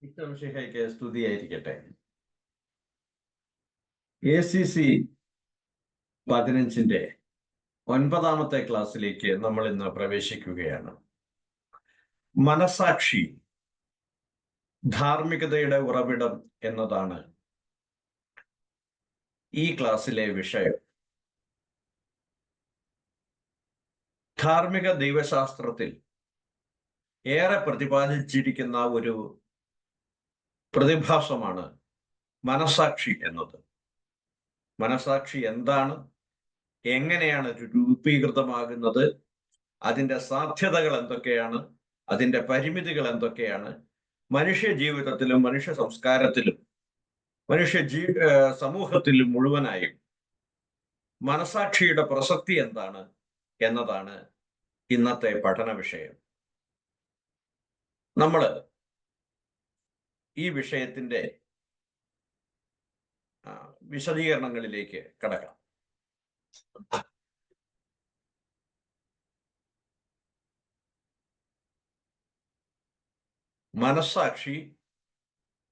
ഈശോമിശിഹായ്ക്ക് സ്തുതിയായിരിക്കട്ടെ. ACC 15 9ാമത്തെ ക്ലാസ്സിലേക്ക് നമ്മൾ ഇന്ന് പ്രവേശിക്കുകയാണ്. മനസാക്ഷി, ധാർമ്മികതയുടെ ഉറവിടം എന്നതാണ് ഈ ക്ലാസ്സിലെ വിഷയം. ധാർമ്മിക ദൈവശാസ്ത്രത്തിൽ ഏറെ പ്രതിപാദിച്ചിരിക്കുന്ന ഒരു പ്രതിഭാസമാണ് മനസാക്ഷി എന്നത്. മനസാക്ഷി എന്താണ്, എങ്ങനെയാണ് രൂപീകൃതമാകുന്നത്, അതിൻ്റെ സാധ്യതകൾ എന്തൊക്കെയാണ്, അതിൻ്റെ പരിമിതികൾ എന്തൊക്കെയാണ്, മനുഷ്യ ജീവിതത്തിലും മനുഷ്യ സംസ്കാരത്തിലും സമൂഹത്തിലും മുഴുവനായും മനസാക്ഷിയുടെ പ്രസക്തി എന്താണ് എന്നതാണ് ഇന്നത്തെ പഠന വിഷയം. നമ്മൾ ഈ വിഷയത്തിന്റെ വിശദീകരണങ്ങളിലേക്ക് കടക്കാം. മനസാക്ഷി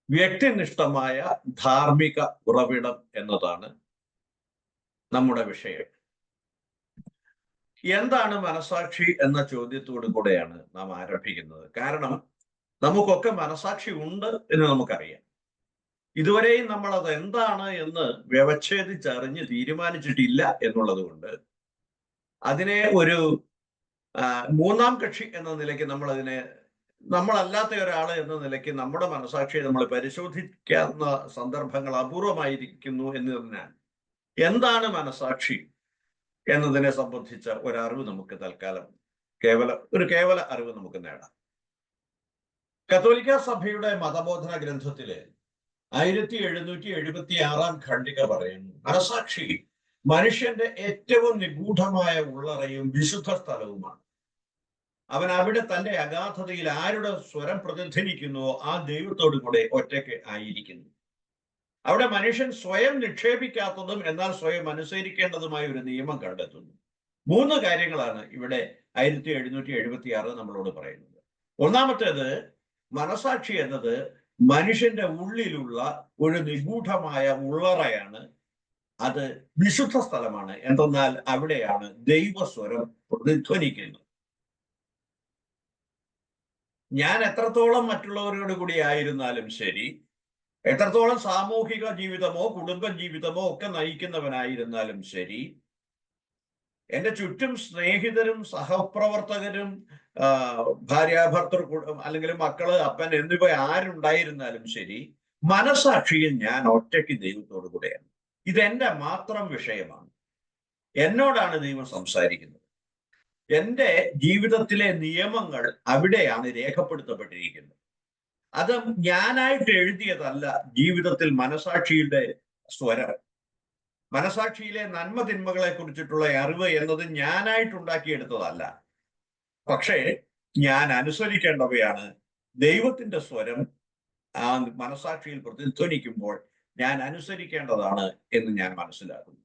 വ്യക്തിനിഷ്ഠമായ ധാർമ്മിക ഉറവിടം എന്നതാണ് നമ്മുടെ വിഷയം. എന്താണ് മനസാക്ഷി എന്ന ചോദ്യത്തോടു കൂടെയാണ് നാം ആരംഭിക്കുന്നത്. കാരണം നമുക്കൊക്കെ മനസാക്ഷി ഉണ്ട് എന്ന് നമുക്കറിയാം. ഇതുവരെയും നമ്മൾ അത് എന്താണ് എന്ന് വ്യവച്ഛേദിച്ചറിഞ്ഞ് തീരുമാനിച്ചിട്ടില്ല എന്നുള്ളത് കൊണ്ട് അതിനെ ഒരു മൂന്നാം കക്ഷി എന്ന നിലയ്ക്ക് നമ്മളല്ലാത്ത ഒരാള് എന്ന നിലയ്ക്ക് നമ്മുടെ മനസാക്ഷിയെ നമ്മൾ പരിശോധിക്കാവുന്ന സന്ദർഭങ്ങൾ അപൂർവമായിരിക്കുന്നു എന്നതിനാൽ എന്താണ് മനസാക്ഷി എന്നതിനെ സംബന്ധിച്ച ഒരറിവ് നമുക്ക് തൽക്കാലം കേവല അറിവ് നമുക്ക് നേടാം. കത്തോലിക്ക സഭയുടെ മതബോധന ഗ്രന്ഥത്തില് 1776 ഖണ്ഡിക പറയുന്നു, മനസാക്ഷി മനുഷ്യന്റെ ഏറ്റവും നിഗൂഢമായ ഉള്ളറയും വിശുദ്ധ സ്ഥലവുമാണ്. അവൻ അവിടെ തന്റെ അഗാധതയിൽ ആരുടെ സ്വരം പ്രതിധ്വനിക്കുന്നുവോ ആ ദൈവത്തോടു കൂടെ ഒറ്റയ്ക്ക് ആയിരിക്കുന്നു. അവിടെ മനുഷ്യൻ സ്വയം നിക്ഷേപിക്കാത്തതും എന്നാൽ സ്വയം അനുസരിക്കേണ്ടതുമായ ഒരു നിയമം കണ്ടെത്തുന്നു. 3 കാര്യങ്ങളാണ് ഇവിടെ 1776 നമ്മളോട് പറയുന്നത്. ഒന്നാമത്തേത്, മനസാക്ഷി എന്നത് മനുഷ്യന്റെ ഉള്ളിലുള്ള ഒരു നിഗൂഢമായ ഉള്ളറയാണ്. അത് വിശുദ്ധ സ്ഥലമാണ്. എന്തെന്നാൽ അവിടെയാണ് ദൈവസ്വരം പ്രതിധ്വനിക്കുന്നത്. ഞാൻ എത്രത്തോളം മറ്റുള്ളവരോട് കൂടി ആയിരുന്നാലും ശരി, എത്രത്തോളം സാമൂഹിക ജീവിതമോ കുടുംബ ജീവിതമോ ഒക്കെ നയിക്കുന്നവനായിരുന്നാലും ശരി, എൻ്റെ ചുറ്റും സ്നേഹിതരും സഹപ്രവർത്തകരും ഭാര്യാഭർത്തൃ അല്ലെങ്കിൽ മക്കള് അപ്പൻ എന്നിവ ആരുണ്ടായിരുന്നാലും ശരി, മനസാക്ഷിയിൽ ഞാൻ ഒറ്റയ്ക്ക് ദൈവത്തോടു കൂടെയാണ്. ഇതെന്റെ മാത്രം വിഷയമാണ്. എന്നോടാണ് ദൈവം സംസാരിക്കുന്നത്. എൻ്റെ ജീവിതത്തിലെ നിയമങ്ങൾ അവിടെയാണ് രേഖപ്പെടുത്തപ്പെട്ടിരിക്കുന്നത്. അത് ഞാനായിട്ട് എഴുതിയതല്ല. ജീവിതത്തിൽ മനസാക്ഷിയുടെ സ്വരം, മനസാക്ഷിയിലെ നന്മ തിന്മകളെ കുറിച്ചിട്ടുള്ള അറിവ് എന്നത് ഞാനായിട്ടുണ്ടാക്കിയെടുത്തതല്ല. പക്ഷേ ഞാൻ അനുസരിക്കേണ്ടവയാണ്. ദൈവത്തിന്റെ സ്വരം ആ മനസാക്ഷിയിൽ പ്രതിധ്വനിക്കുമ്പോൾ ഞാൻ അനുസരിക്കേണ്ടതാണ് എന്ന് ഞാൻ മനസ്സിലാക്കുന്നു.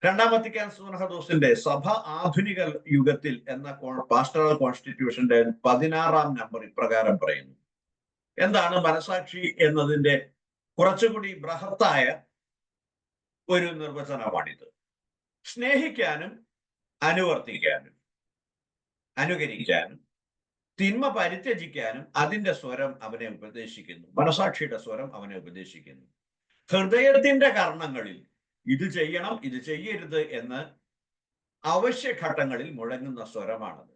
രണ്ടാം വത്തിക്കാൻ സുനഹദോസിന്റെ സഭ ആധുനിക യുഗത്തിൽ എന്ന പാസ്റ്ററൽ കോൺസ്റ്റിറ്റ്യൂഷന്റെ 16-ാം നമ്പർ ഇപ്രകാരം പറയുന്നു. എന്താണ് മനസാക്ഷി എന്നതിന്റെ കുറച്ചുകൂടി ബൃഹത്തായ ഒരു നിർവചനമാണിത്. സ്നേഹിക്കാനും അനുവർത്തിക്കാനും അനുകരിക്കാനും തിന്മ പരിത്യജിക്കാനും അതിന്റെ സ്വരം അവനെ ഉപദേശിക്കുന്നു. മനസാക്ഷിയുടെ സ്വരം അവനെ ഉപദേശിക്കുന്നു. ഹൃദയത്തിന്റെ കർണങ്ങളിൽ ഇത് ചെയ്യണം, ഇത് ചെയ്യരുത് എന്ന് അവശ്യഘട്ടങ്ങളിൽ മുഴങ്ങുന്ന സ്വരമാണത്.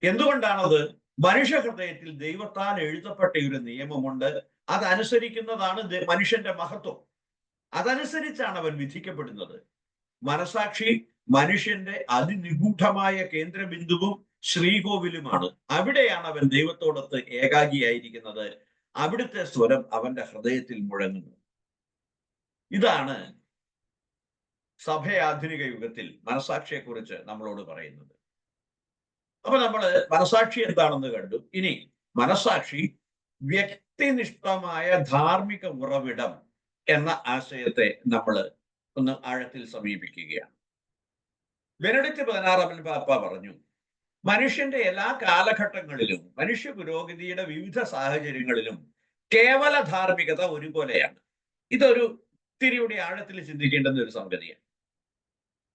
എന്തുകൊണ്ടാണത്? മനുഷ്യ ഹൃദയത്തിൽ ദൈവത്താൽ എഴുതപ്പെട്ട ഒരു നിയമമുണ്ട്. അതനുസരിക്കുന്നതാണ് മനുഷ്യന്റെ മഹത്വം. അതനുസരിച്ചാണ് അവൻ വിധിക്കപ്പെടുന്നത്. മനസാക്ഷി മനുഷ്യന്റെ അതിനിഗൂഢമായ കേന്ദ്രബിന്ദുവും ശ്രീകോവിലുമാണ്. അവിടെയാണ് അവൻ ദൈവത്തോടൊത്ത് ഏകാഗിയായിരിക്കുന്നത്. അവിടുത്തെ സ്വരം അവന്റെ ഹൃദയത്തിൽ മുഴങ്ങുന്നു. ഇതാണ് സഭ ആധുനിക യുഗത്തിൽ മനസാക്ഷിയെക്കുറിച്ച് നമ്മളോട് പറയുന്നത്. അപ്പൊ നമ്മള് മനസാക്ഷി എന്താണെന്ന് കണ്ടു. ഇനി മനസാക്ഷി വ്യക്തിനിഷ്ഠമായ ധാർമ്മിക ഉറവിടം എന്ന ആശയത്തെ നമ്മൾ ഒന്ന് ആഴത്തിൽ സമീപിക്കുകയാണ്. ബെനഡിക്ട് 16 പാപ്പ പറഞ്ഞു, മനുഷ്യന്റെ എല്ലാ കാലഘട്ടങ്ങളിലും മനുഷ്യ പുരോഗതിയുടെ വിവിധ സാഹചര്യങ്ങളിലും കേവല ധാർമ്മികത ഒരുപോലെയാണ്. ഇതൊരു ഇത്തിരിയുടെ ആഴത്തിൽ ചിന്തിക്കേണ്ടുന്ന ഒരു സംഗതിയാണ്.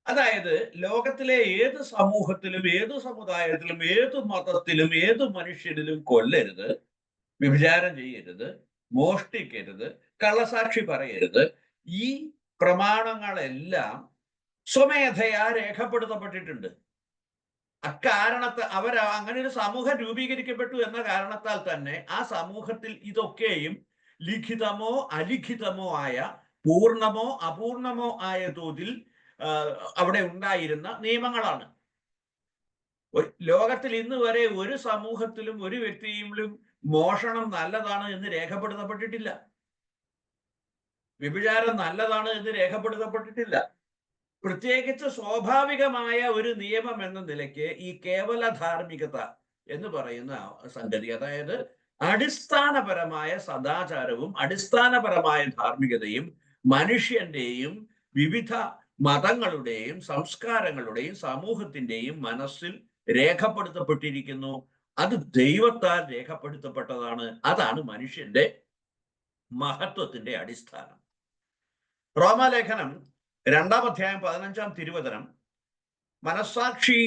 അതായത് ലോകത്തിലെ ഏത് സമൂഹത്തിലും ഏത് സമുദായത്തിലും ഏത് മതത്തിലും ഏത് മനുഷ്യരിലും കൊല്ലരുത്, വ്യഭിചാരം ചെയ്യരുത്, മോഷ്ടിക്കരുത്, കള്ളസാക്ഷി പറയരുത്. ഈ പ്രമാണങ്ങളെല്ലാം സ്വമേധയാ രേഖപ്പെടുത്തപ്പെട്ടിട്ടുണ്ട്. അക്കാരണത്തെ അങ്ങനെ ഒരു സമൂഹം രൂപീകരിക്കപ്പെട്ടു എന്ന കാരണത്താൽ തന്നെ ആ സമൂഹത്തിൽ ഇതൊക്കെയും ലിഖിതമോ അലിഖിതമോ ആയ, പൂർണ്ണമോ അപൂർണമോ ആയ തോതിൽ അവിടെ ഉണ്ടായിരുന്ന നിയമങ്ങളാണ്. ലോകത്തിൽ ഇന്ന് വരെ ഒരു സമൂഹത്തിലും ഒരു വ്യക്തിയിലും മോഷണം നല്ലതാണ് എന്ന് രേഖപ്പെടുത്തപ്പെട്ടിട്ടില്ല. വ്യഭിചാരം നല്ലതാണ് എന്ന് രേഖപ്പെടുത്തപ്പെട്ടിട്ടില്ല. പ്രത്യേകിച്ച് സ്വാഭാവികമായ ഒരു നിയമം എന്ന നിലയ്ക്ക് ഈ കേവല ധാർമ്മികത എന്ന് പറയുന്ന സംഗതി, അതായത് അടിസ്ഥാനപരമായ സദാചാരവും അടിസ്ഥാനപരമായ ധാർമ്മികതയും മനുഷ്യന്റെയും വിവിധ മതങ്ങളുടെയും സംസ്കാരങ്ങളുടെയും സമൂഹത്തിന്റെയും മനസ്സിൽ രേഖപ്പെടുത്തപ്പെട്ടിരിക്കുന്നു. അത് ദൈവത്താൽ രേഖപ്പെടുത്തപ്പെട്ടതാണ്. അതാണ് മനുഷ്യന്റെ മഹത്വത്തിന്റെ അടിസ്ഥാനം. റോമാലേഖനം 2-ാം അധ്യായം 15-ാം തിരുവചനം മനസ്സാക്ഷി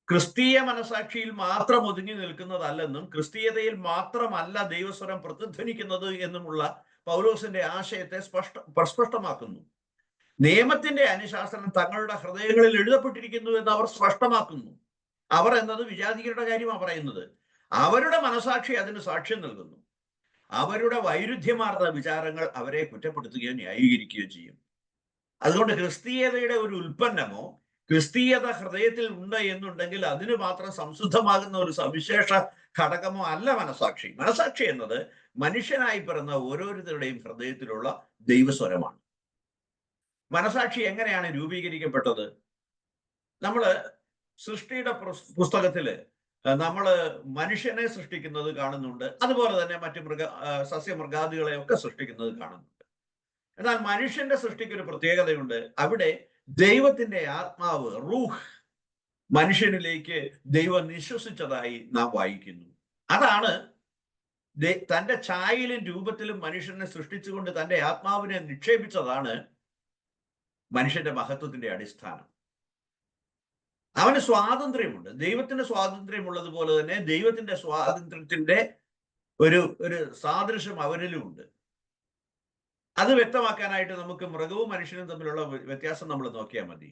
ക്രിസ്തീയ മനസ്സാക്ഷിയിൽ മാത്രം ഒതുങ്ങി നിൽക്കുന്നതല്ലെന്നും ക്രിസ്തീയതയിൽ മാത്രമല്ല ദൈവസ്വരം പ്രതിധ്വനിക്കുന്നത് എന്നുമുള്ള പൗലോസിന്റെ ആശയത്തെ സ്പഷ്ടമാക്കുന്നു. നിയമത്തിന്റെ അനുശാസനം തങ്ങളുടെ ഹൃദയങ്ങളിൽ എഴുതപ്പെട്ടിരിക്കുന്നു എന്ന് അവർ സ്പഷ്ടമാക്കുന്നു. അവർ എന്നത് വിജാതികളുടെ കാര്യമാണ് പറയുന്നത്. അവരുടെ മനസാക്ഷി അതിന് സാക്ഷ്യം നൽകുന്നു. അവരുടെ വൈരുദ്ധ്യമാർന്ന വിചാരങ്ങൾ അവരെ കുറ്റപ്പെടുത്തുകയോ ന്യായീകരിക്കുകയോ ചെയ്യും. അതുകൊണ്ട് ക്രിസ്തീയതയുടെ ഒരു ഉൽപ്പന്നമോ ക്രിസ്തീയത ഹൃദയത്തിൽ ഉണ്ട് എന്നുണ്ടെങ്കിൽ അതിന് മാത്രം സംശുദ്ധമാകുന്ന ഒരു സവിശേഷ ഘടകമോ അല്ല മനസാക്ഷി. മനസാക്ഷി എന്നത് മനുഷ്യനായി പിറന്ന ഓരോരുത്തരുടെയും ഹൃദയത്തിലുള്ള ദൈവസ്വരമാണ്. മനസാക്ഷി എങ്ങനെയാണ് രൂപീകരിക്കപ്പെട്ടത്? നമ്മള് സൃഷ്ടിയുടെ പുസ്തകത്തില് നമ്മള് മനുഷ്യനെ സൃഷ്ടിക്കുന്നത് കാണുന്നുണ്ട്. അതുപോലെ തന്നെ മറ്റ് സസ്യമൃഗാദികളെ ഒക്കെ സൃഷ്ടിക്കുന്നത് കാണുന്നുണ്ട്. എന്നാൽ മനുഷ്യന്റെ സൃഷ്ടിക്ക് ഒരു പ്രത്യേകതയുണ്ട്. അവിടെ ദൈവത്തിന്റെ ആത്മാവ് റൂഹ് മനുഷ്യനിലേക്ക് ദൈവം നിശ്വസിച്ചതായി നാം വായിക്കുന്നു. അതാണ് തന്റെ ഛായയിലും രൂപത്തിലും മനുഷ്യനെ സൃഷ്ടിച്ചുകൊണ്ട് തന്റെ ആത്മാവിനെ നിക്ഷേപിച്ചതാണ് മനുഷ്യന്റെ മഹത്വത്തിന്റെ അടിസ്ഥാനം. അവന് സ്വാതന്ത്ര്യമുണ്ട്. ദൈവത്തിന്റെ സ്വാതന്ത്ര്യമുള്ളതുപോലെ തന്നെ ദൈവത്തിന്റെ സ്വാതന്ത്ര്യത്തിന്റെ ഒരു സാദൃശ്യം അവനിലുമുണ്ട്. അത് വ്യക്തമാക്കാനായിട്ട് നമുക്ക് മൃഗവും മനുഷ്യനും തമ്മിലുള്ള വ്യത്യാസം നമ്മൾ നോക്കിയാൽ മതി.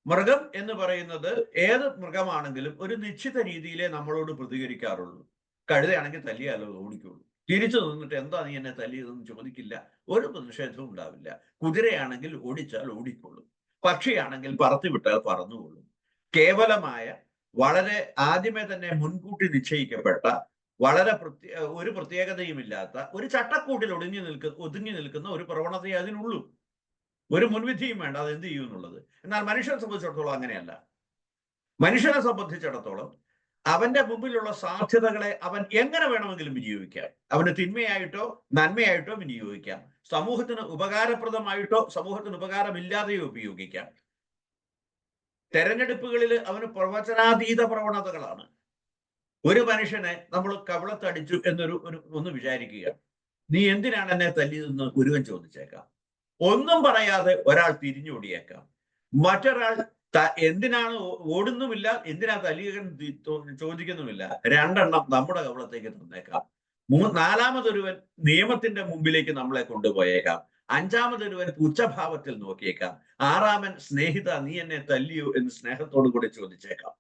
മൃഗം എന്ന് പറയുന്നത് ഏത് മൃഗമാണെങ്കിലും ഒരു നിശ്ചിത രീതിയിലേ നമ്മളോട് പ്രതികരിക്കാറുള്ളൂ. കഴുതയാണെങ്കിൽ തല്ലിയാലോ ഓടിക്കുള്ളൂ. തിരിച്ചു നിന്നിട്ട് എന്താ നീ എന്നെ തല്ലിയതെന്ന് ചോദിക്കില്ല. ഒരു പ്രതിഷേധവും ഉണ്ടാവില്ല. കുതിരയാണെങ്കിൽ ഓടിച്ചാൽ ഓടിക്കൊള്ളും. പക്ഷിയാണെങ്കിൽ പറത്തിവിട്ടാൽ പറന്നുകൊള്ളും. കേവലമായ വളരെ ആദ്യമേ തന്നെ മുൻകൂട്ടി നിശ്ചയിക്കപ്പെട്ട വളരെ ഒരു പ്രത്യേകതയുമില്ലാത്ത ഒരു ചട്ടക്കൂട്ടിൽ ഒതുങ്ങി നിൽക്കുന്ന ഒരു പ്രവണതയെ അതിനുള്ളൂ. ഒരു മുൻവിധിയും വേണ്ട അത് എന്ത് ചെയ്യും എന്നുള്ളത്. എന്നാൽ മനുഷ്യനെ സംബന്ധിച്ചിടത്തോളം അങ്ങനെയല്ല. മനുഷ്യനെ സംബന്ധിച്ചിടത്തോളം അവന്റെ മുമ്പിലുള്ള സാധ്യതകളെ അവൻ എങ്ങനെ വേണമെങ്കിലും വിനിയോഗിക്കാം. അവന് തിന്മയായിട്ടോ നന്മയായിട്ടോ വിനിയോഗിക്കാം. സമൂഹത്തിന് ഉപകാരപ്രദമായിട്ടോ സമൂഹത്തിന് ഉപകാരമില്ലാതെയോ ഉപയോഗിക്കാം. തെരഞ്ഞെടുപ്പുകളിൽ അവന് പ്രവചനാതീത പ്രവണതകളാണ്. ഒരു മനുഷ്യനെ നമ്മൾ കവിളത്തടിച്ചു ഒന്ന് വിചാരിക്കുക. നീ എന്തിനാണ് എന്നെ തല്ലിയതെന്ന് ഒരുവൻ ചോദിച്ചേക്കാം. ഒന്നും പറയാതെ ഒരാൾ തിരിഞ്ഞോടിയേക്കാം. മറ്റൊരാൾ എന്തിനാണ് ഓടുന്നുമില്ല, എന്തിനാ തല്ലിയെന്ന് ചോദിക്കുന്നുമില്ല. രണ്ടെണ്ണം നമ്മുടെ കവിളത്തേക്ക് തന്നേക്കാം. നാലാമതൊരുവൻ നിയമത്തിന്റെ മുമ്പിലേക്ക് നമ്മളെ കൊണ്ടുപോയേക്കാം. അഞ്ചാമതൊരുവൻ പുച്ഛഭാവത്തിൽ നോക്കിയേക്കാം. ആറാമൻ സ്നേഹിത നീ എന്നെ തല്ലിയോ എന്ന് സ്നേഹത്തോടു കൂടി ചോദിച്ചേക്കാം.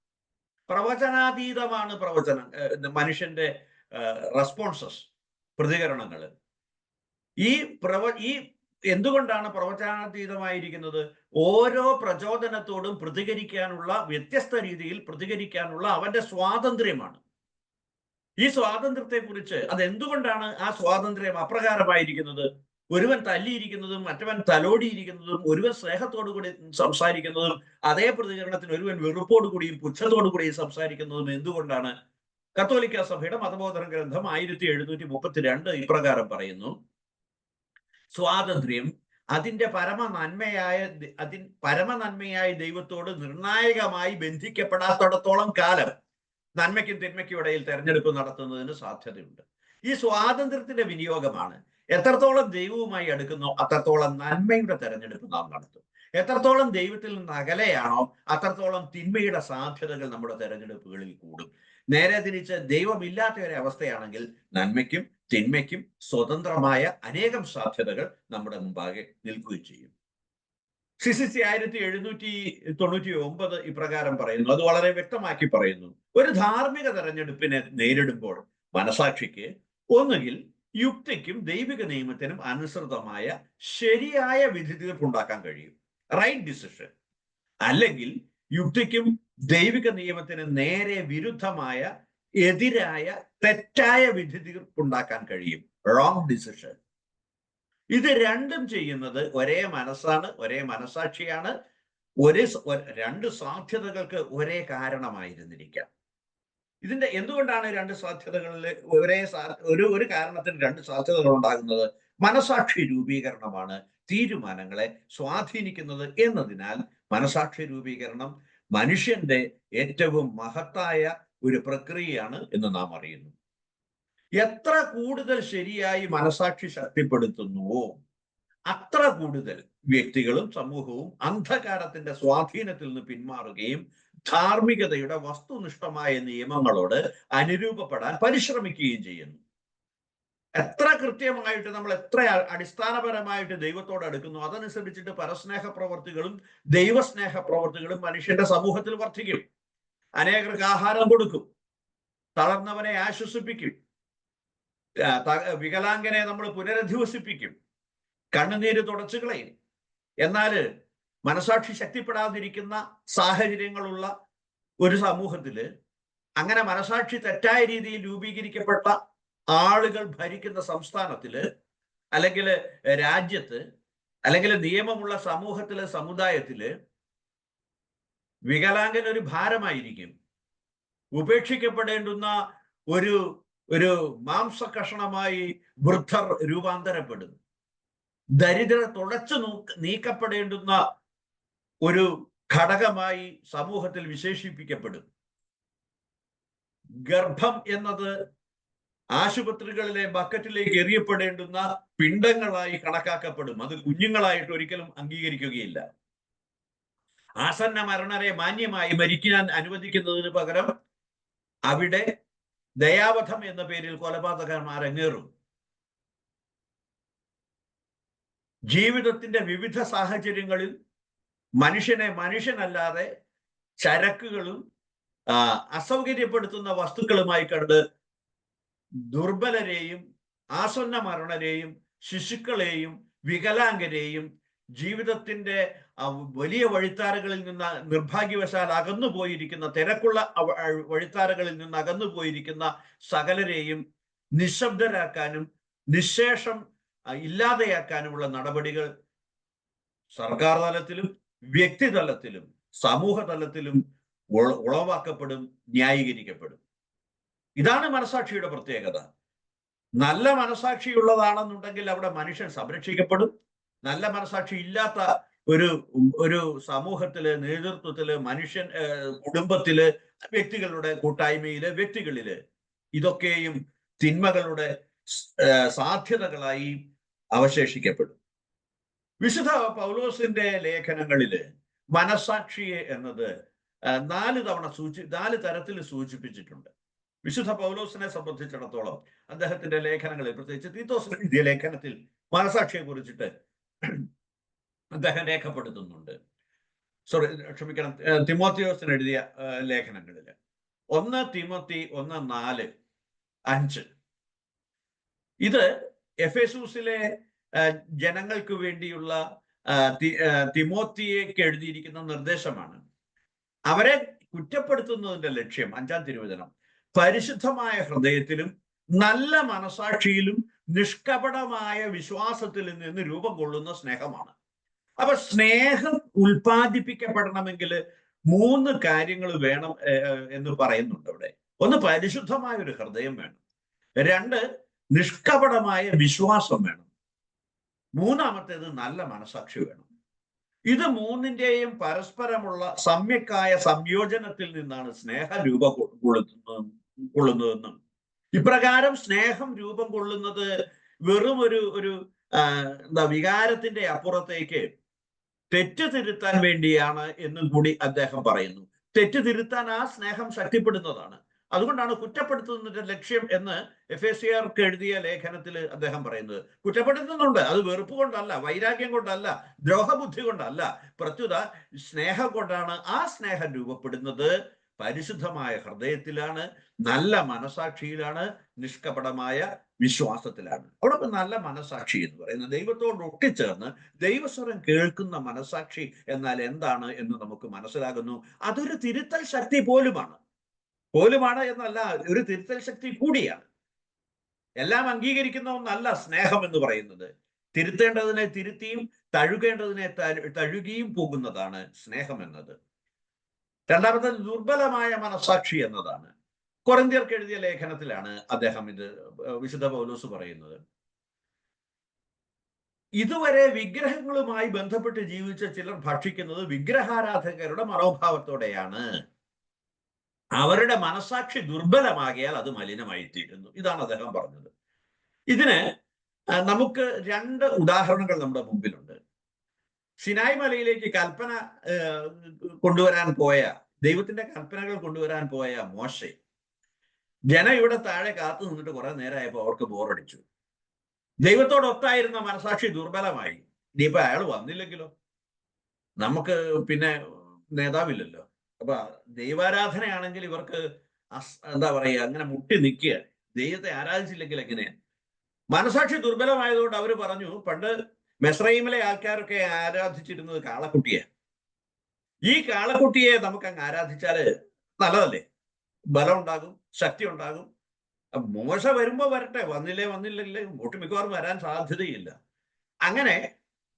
പ്രവചനാതീതമാണ് മനുഷ്യന്റെ റെസ്പോൺസസ്, പ്രതികരണങ്ങൾ. ഈ എന്തുകൊണ്ടാണ് പ്രവചനാതീതമായിരിക്കുന്നത്? ഓരോ പ്രചോദനത്തോടും പ്രതികരിക്കാനുള്ള, വ്യത്യസ്ത രീതിയിൽ പ്രതികരിക്കാനുള്ള അവന്റെ സ്വാതന്ത്ര്യമാണ്. ഈ സ്വാതന്ത്ര്യത്തെ കുറിച്ച് അതെന്തുകൊണ്ടാണ് ആ സ്വാതന്ത്ര്യം അപ്രകാരമായിരിക്കുന്നത്? ഒരുവൻ തല്ലിയിരിക്കുന്നതും മറ്റവൻ തലോടിയിരിക്കുന്നതും ഒരുവൻ സ്നേഹത്തോടു കൂടി സംസാരിക്കുന്നതും അതേ പ്രതികരണത്തിന് ഒരുവൻ വെറുപ്പോടുകൂടിയും പുച്ഛത്തോടു കൂടിയും സംസാരിക്കുന്നതും എന്തുകൊണ്ടാണ്? കത്തോലിക്ക സഭയുടെ മതബോധന ഗ്രന്ഥം 1732 ഇപ്രകാരം പറയുന്നു: സ്വാതന്ത്ര്യം അതിന്റെ പരമനന്മയായ ദൈവത്തോട് നിർണായകമായി ബന്ധിക്കപ്പെടാത്തിടത്തോളം കാലം നന്മയ്ക്കും തിന്മയ്ക്കും ഇടയിൽ തെരഞ്ഞെടുപ്പ് നടത്തുന്നതിന് സാധ്യതയുണ്ട്. ഈ സ്വാതന്ത്ര്യത്തിന്റെ വിനിയോഗമാണ്. എത്രത്തോളം ദൈവവുമായി അടുക്കുന്നോ അത്രത്തോളം നന്മയുടെ തെരഞ്ഞെടുപ്പ് നാം നടത്തും. എത്രത്തോളം ദൈവത്തിൽ നിന്ന് അകലെയാണോ അത്രത്തോളം തിന്മയുടെ സാധ്യതകൾ നമ്മുടെ തെരഞ്ഞെടുപ്പുകളിൽ കൂടും. നേരെ തിരിച്ച് ദൈവമില്ലാത്ത ഒരു അവസ്ഥയാണെങ്കിൽ നന്മയ്ക്കും തിന്മയ്ക്കും സ്വതന്ത്രമായ അനേകം സാധ്യതകൾ നമ്മുടെ മുമ്പാകെ നിൽക്കുകയും ചെയ്യും. CCC 1799 ഇപ്രകാരം പറയുന്നു. അത് വളരെ വ്യക്തമാക്കി പറയുന്നു. ഒരു ധാർമ്മിക തെരഞ്ഞെടുപ്പിനെ നേരിടുമ്പോൾ മനസാക്ഷിക്ക് ഒന്നുകിൽ യുക്തിക്കും ദൈവിക നിയമത്തിനും അനുസൃതമായ ശരിയായ വിധി തീർപ്പുണ്ടാക്കാൻ കഴിയും, റൈറ്റ് ഡിസിഷൻ. അല്ലെങ്കിൽ യുക്തിക്കും ദൈവിക നിയമത്തിന് നേരെ വിരുദ്ധമായ എതിരായ തെറ്റായ വിധി തീർപ്പുണ്ടാക്കാൻ കഴിയും, റോങ് ഡിസിഷൻ. ഇത് രണ്ടും ചെയ്യുന്നത് ഒരേ മനസ്സാണ്, ഒരേ മനസാക്ഷിയാണ്. രണ്ട് സാധ്യതകൾക്ക് ഒരേ കാരണമായിരുന്നിരിക്കാം. ഇതിന്റെ എന്തുകൊണ്ടാണ് രണ്ട് സാധ്യതകളിൽ ഒരു കാരണത്തിന് രണ്ട് സാധ്യതകൾ ഉണ്ടാകുന്നത്? മനസാക്ഷി രൂപീകരണമാണ് തീരുമാനങ്ങളെ സ്വാധീനിക്കുന്നത് എന്നതിനാൽ മനസാക്ഷി രൂപീകരണം മനുഷ്യന്റെ ഏറ്റവും മഹത്തായ ഒരു പ്രക്രിയയാണ് എന്ന് നാം അറിയുന്നു. എത്ര കൂടുതൽ ശരിയായി മനസാക്ഷി ശക്തിപ്പെടുത്തുന്നുവോ അത്ര കൂടുതൽ വ്യക്തികളും സമൂഹവും അന്ധകാരത്തിന്റെ സ്വാധീനത്തിൽ നിന്ന് പിന്മാറുകയും ധാർമ്മികതയുടെ വസ്തുനിഷ്ഠമായ നിയമങ്ങളോട് അനുരൂപപ്പെടാൻ പരിശ്രമിക്കുകയും ചെയ്യുന്നു. എത്ര കൃത്യമായിട്ട് നമ്മൾ എത്ര അടിസ്ഥാനപരമായിട്ട് ദൈവത്തോട് അടുക്കുന്നു അതനുസരിച്ചിട്ട് പരസ്നേഹ പ്രവർത്തികളും ദൈവസ്നേഹ പ്രവർത്തികളും മനുഷ്യന്റെ സമൂഹത്തിൽ വർദ്ധിക്കും. അനേകർക്ക് ആഹാരം കൊടുക്കും, തളർന്നവനെ ആശ്വസിപ്പിക്കും, വികലാംഗനെ നമ്മൾ പുനരധിവസിപ്പിക്കും, കണ്ണുനീര് തുടച്ചു കളയും. എന്നാൽ മനസാക്ഷി ശക്തിപ്പെടാതിരിക്കുന്ന സാഹചര്യങ്ങളുള്ള ഒരു സമൂഹത്തില്, അങ്ങനെ മനസാക്ഷി തെറ്റായ രീതിയിൽ രൂപീകരിക്കപ്പെട്ട ആളുകൾ ഭരിക്കുന്ന സംസ്ഥാനത്തില്, അല്ലെങ്കിൽ രാജ്യത്ത്, അല്ലെങ്കിൽ നിയമമുള്ള സമൂഹത്തില്, സമുദായത്തില് വികലാംഗൻ ഒരു ഭാരമായിരിക്കും. ഉപേക്ഷിക്കപ്പെടേണ്ടുന്ന ഒരു മാംസകഷണമായി വൃദ്ധർ രൂപാന്തരപ്പെടും. ദരിദ്രർ തുടച്ചു നീക്കപ്പെടേണ്ടുന്ന ഒരു ഘടകമായി സമൂഹത്തിൽ വിശേഷിപ്പിക്കപ്പെടും. ഗർഭം എന്നത് ആശുപത്രികളിലെ ബക്കറ്റിലേക്ക് എറിയപ്പെടേണ്ടുന്ന പിണ്ടങ്ങളായി കണക്കാക്കപ്പെടും. അത് കുഞ്ഞുങ്ങളായിട്ട് ഒരിക്കലും അംഗീകരിക്കുകയില്ല. ആസന്ന മരണരെ മാന്യമായി മരിക്കാൻ അനുവദിക്കുന്നതിന് പകരം അവിടെ ദയാവധം എന്ന പേരിൽ കൊലപാതകന്മാർ അരങ്ങേറും. ജീവിതത്തിന്റെ വിവിധ സാഹചര്യങ്ങളിൽ മനുഷ്യനെ മനുഷ്യനല്ലാതെ ചരക്കുകളും അസൗകര്യപ്പെടുത്തുന്ന വസ്തുക്കളുമായി കണ്ട് ദുർബലരെയും ആസന്ന മരണരെയും ശിശുക്കളെയും വികലാംഗരെയും ജീവിതത്തിന്റെ വലിയ വഴിത്താരകളിൽ നിന്ന് നിർഭാഗ്യവശാൽ അകന്നുപോയിരിക്കുന്ന, തിരക്കുള്ള വഴിത്താരകളിൽ നിന്ന് അകന്നുപോയിരിക്കുന്ന സകലരെയും നിശബ്ദരാക്കാനും നിശേഷം ഇല്ലാതെയാക്കാനുമുള്ള നടപടികൾ സർക്കാർ തലത്തിലും വ്യക്തിതലത്തിലും സമൂഹ തലത്തിലും ഉളവാക്കപ്പെടും, ന്യായീകരിക്കപ്പെടും. ഇതാണ് മനസാക്ഷിയുടെ പ്രത്യേകത. നല്ല മനസാക്ഷിയുള്ളതാണെന്നുണ്ടെങ്കിൽ അവിടെ മനുഷ്യൻ സംരക്ഷിക്കപ്പെടും. നല്ല മനസാക്ഷി ഇല്ലാത്ത ഒരു സമൂഹത്തില്, നേതൃത്വത്തില്, മനുഷ്യൻ കുടുംബത്തില്, വ്യക്തികളുടെ കൂട്ടായ്മയില്, വ്യക്തികളില് ഇതൊക്കെയും തിന്മകളുടെ സാധ്യതകളായി അവശേഷിക്കപ്പെടും. വിശുദ്ധ പൗലോസിന്റെ ലേഖനങ്ങളില് മനസാക്ഷിയെ എന്നത് 4 തരത്തിൽ സൂചിപ്പിച്ചിട്ടുണ്ട്. വിശുദ്ധ പൗലോസിനെ സംബന്ധിച്ചിടത്തോളം അദ്ദേഹത്തിന്റെ ലേഖനങ്ങളിൽ, പ്രത്യേകിച്ച് തീത്തോസിന് എഴുതിയ ലേഖനത്തിൽ മനസാക്ഷിയെ കുറിച്ചിട്ട് അദ്ദേഹം രേഖപ്പെടുത്തുന്നുണ്ട്. ക്ഷമിക്കണം, തിമോത്തിയോസിന് എഴുതിയ ലേഖനങ്ങളില് 1 തിമോത്തി 1:4, 5 ഇത് എഫെസൂസിലെ ജനങ്ങൾക്ക് വേണ്ടിയുള്ള തിമോത്തിയേക്ക് എഴുതിയിരിക്കുന്ന നിർദ്ദേശമാണ്. അവരെ കുറ്റപ്പെടുത്തുന്നതിന്റെ ലക്ഷ്യം 5-ാം തിരുവചനം പരിശുദ്ധമായ ഹൃദയത്തിലും നല്ല മനസാക്ഷിയിലും നിഷ്കപടമായ വിശ്വാസത്തിൽ നിന്ന് രൂപം കൊള്ളുന്ന സ്നേഹമാണ്. അപ്പൊ സ്നേഹം ഉൽപ്പാദിപ്പിക്കപ്പെടണമെങ്കിൽ 3 കാര്യങ്ങൾ വേണം എന്ന് പറയുന്നുണ്ട് അവിടെ. 1, പരിശുദ്ധമായ ഒരു ഹൃദയം വേണം. 2, നിഷ്കപടമായ വിശ്വാസം വേണം. മൂന്നാമത്തേത് നല്ല മനസാക്ഷി വേണം. ഇത് മൂന്നിന്റെയും പരസ്പരമുള്ള സമ്യക്കായ സംയോജനത്തിൽ നിന്നാണ് സ്നേഹം രൂപം കൊള്ളുന്നതെന്നും ഇപ്രകാരം സ്നേഹം രൂപം കൊള്ളുന്നത് വെറും ഒരു വികാരത്തിന്റെ അപ്പുറത്തേക്ക് തെറ്റ് തിരുത്താൻ വേണ്ടിയാണ് എന്നും കൂടി അദ്ദേഹം പറയുന്നു. തെറ്റ് തിരുത്താൻ ആ സ്നേഹം ശക്തിപ്പെടുന്നതാണ്. അതുകൊണ്ടാണ് കുറ്റപ്പെടുത്തുന്നതിന്റെ ലക്ഷ്യം എന്ന് എഫേസ്യർക്ക് എഴുതിയ ലേഖനത്തിൽ അദ്ദേഹം പറയുന്നത്. കുറ്റപ്പെടുത്തുന്നുണ്ട്, അത് വെറുപ്പ് കൊണ്ടല്ല, വൈരാഗ്യം കൊണ്ടല്ല, ദ്രോഹബുദ്ധി കൊണ്ടല്ല, പ്രത്യുത സ്നേഹം കൊണ്ടാണ്. ആ സ്നേഹം രൂപപ്പെടുന്നത് പരിശുദ്ധമായ ഹൃദയത്തിലാണ്, നല്ല മനസാക്ഷിയിലാണ്, നിഷ്കപടമായ വിശ്വാസത്തിലാണ്. അവിടെ നല്ല മനസാക്ഷി എന്ന് പറയുന്നത് ദൈവത്തോട് ഒട്ടിച്ചേർന്ന് ദൈവസ്വരം കേൾക്കുന്ന മനസാക്ഷി എന്നാൽ എന്താണ് എന്ന് നമുക്ക് മനസ്സിലാകുന്നു. അതൊരു തിരുത്തൽ ശക്തി പോലുമാണ് എന്നല്ല, ഒരു തിരുത്തൽ ശക്തി കൂടിയാണ്. എല്ലാം അംഗീകരിക്കുന്ന ഒന്നല്ല സ്നേഹം എന്ന് പറയുന്നത്. തിരുത്തേണ്ടതിനെ തിരുത്തിയും തഴുകേണ്ടതിനെ തഴുകിയും പോകുന്നതാണ് സ്നേഹം എന്നത്. രണ്ടാമത്തെ ദുർബലമായ മനസാക്ഷി എന്നതാണ്. കൊരിന്ത്യർക്ക് എഴുതിയ ലേഖനത്തിലാണ് അദ്ദേഹം ഇത് വിശുദ്ധ പൗലോസ് പറയുന്നത്. ഇതുവരെ വിഗ്രഹങ്ങളുമായി ബന്ധപ്പെട്ട് ജീവിച്ച ചിലർ ഭക്ഷിക്കുന്നത് വിഗ്രഹാരാധകരുടെ മനോഭാവത്തോടെയാണ്. അവരുടെ മനസാക്ഷി ദുർബലമാകിയാൽ അത് മലിനമായിത്തീരുന്നു. ഇതാണ് അദ്ദേഹം പറഞ്ഞത്. ഇതിന് നമുക്ക് രണ്ട് ഉദാഹരണങ്ങൾ നമ്മുടെ മുമ്പിലുണ്ട്. സിനായ് മലയിലേക്ക് കൽപ്പന കൊണ്ടുവരാൻ പോയ, ദൈവത്തിന്റെ കൽപ്പനകൾ കൊണ്ടുവരാൻ പോയ മോശെ, ജനം ഇവിടെ താഴെ കാത്തു നിന്നിട്ട് കുറെ നേരമായപ്പോൾ അവർക്ക് ബോറടിച്ചു. ദൈവത്തോടൊത്തായിരുന്ന മനസാക്ഷി ദുർബലമായി. ഇനിയിപ്പോ അയാൾ വന്നില്ലെങ്കിലോ, നമുക്ക് പിന്നെ നേതാവില്ലല്ലോ. അപ്പൊ ദൈവാരാധനയാണെങ്കിൽ ഇവർക്ക് എന്താ പറയുക, അങ്ങനെ മുട്ടി നിൽക്കുക. ദൈവത്തെ ആരാധിച്ചില്ലെങ്കിൽ എങ്ങനെയാ? മനസാക്ഷി ദുർബലമായതുകൊണ്ട് അവർ പറഞ്ഞു, പണ്ട് മെസ്രൈമിലെ ആൾക്കാരൊക്കെ ആരാധിച്ചിരുന്നത് കാളക്കുട്ടിയെ. ഈ കാളക്കുട്ടിയെ നമുക്ക് അങ്ങ് ആരാധിച്ചാല് നല്ലതല്ലേ? ബലം ഉണ്ടാകും, ശക്തി ഉണ്ടാകും. മോശ വരുമ്പോ വരട്ടെ, വന്നില്ലേ ഒട്ടുമിക്കവാറും വരാൻ സാധ്യതയില്ല. അങ്ങനെ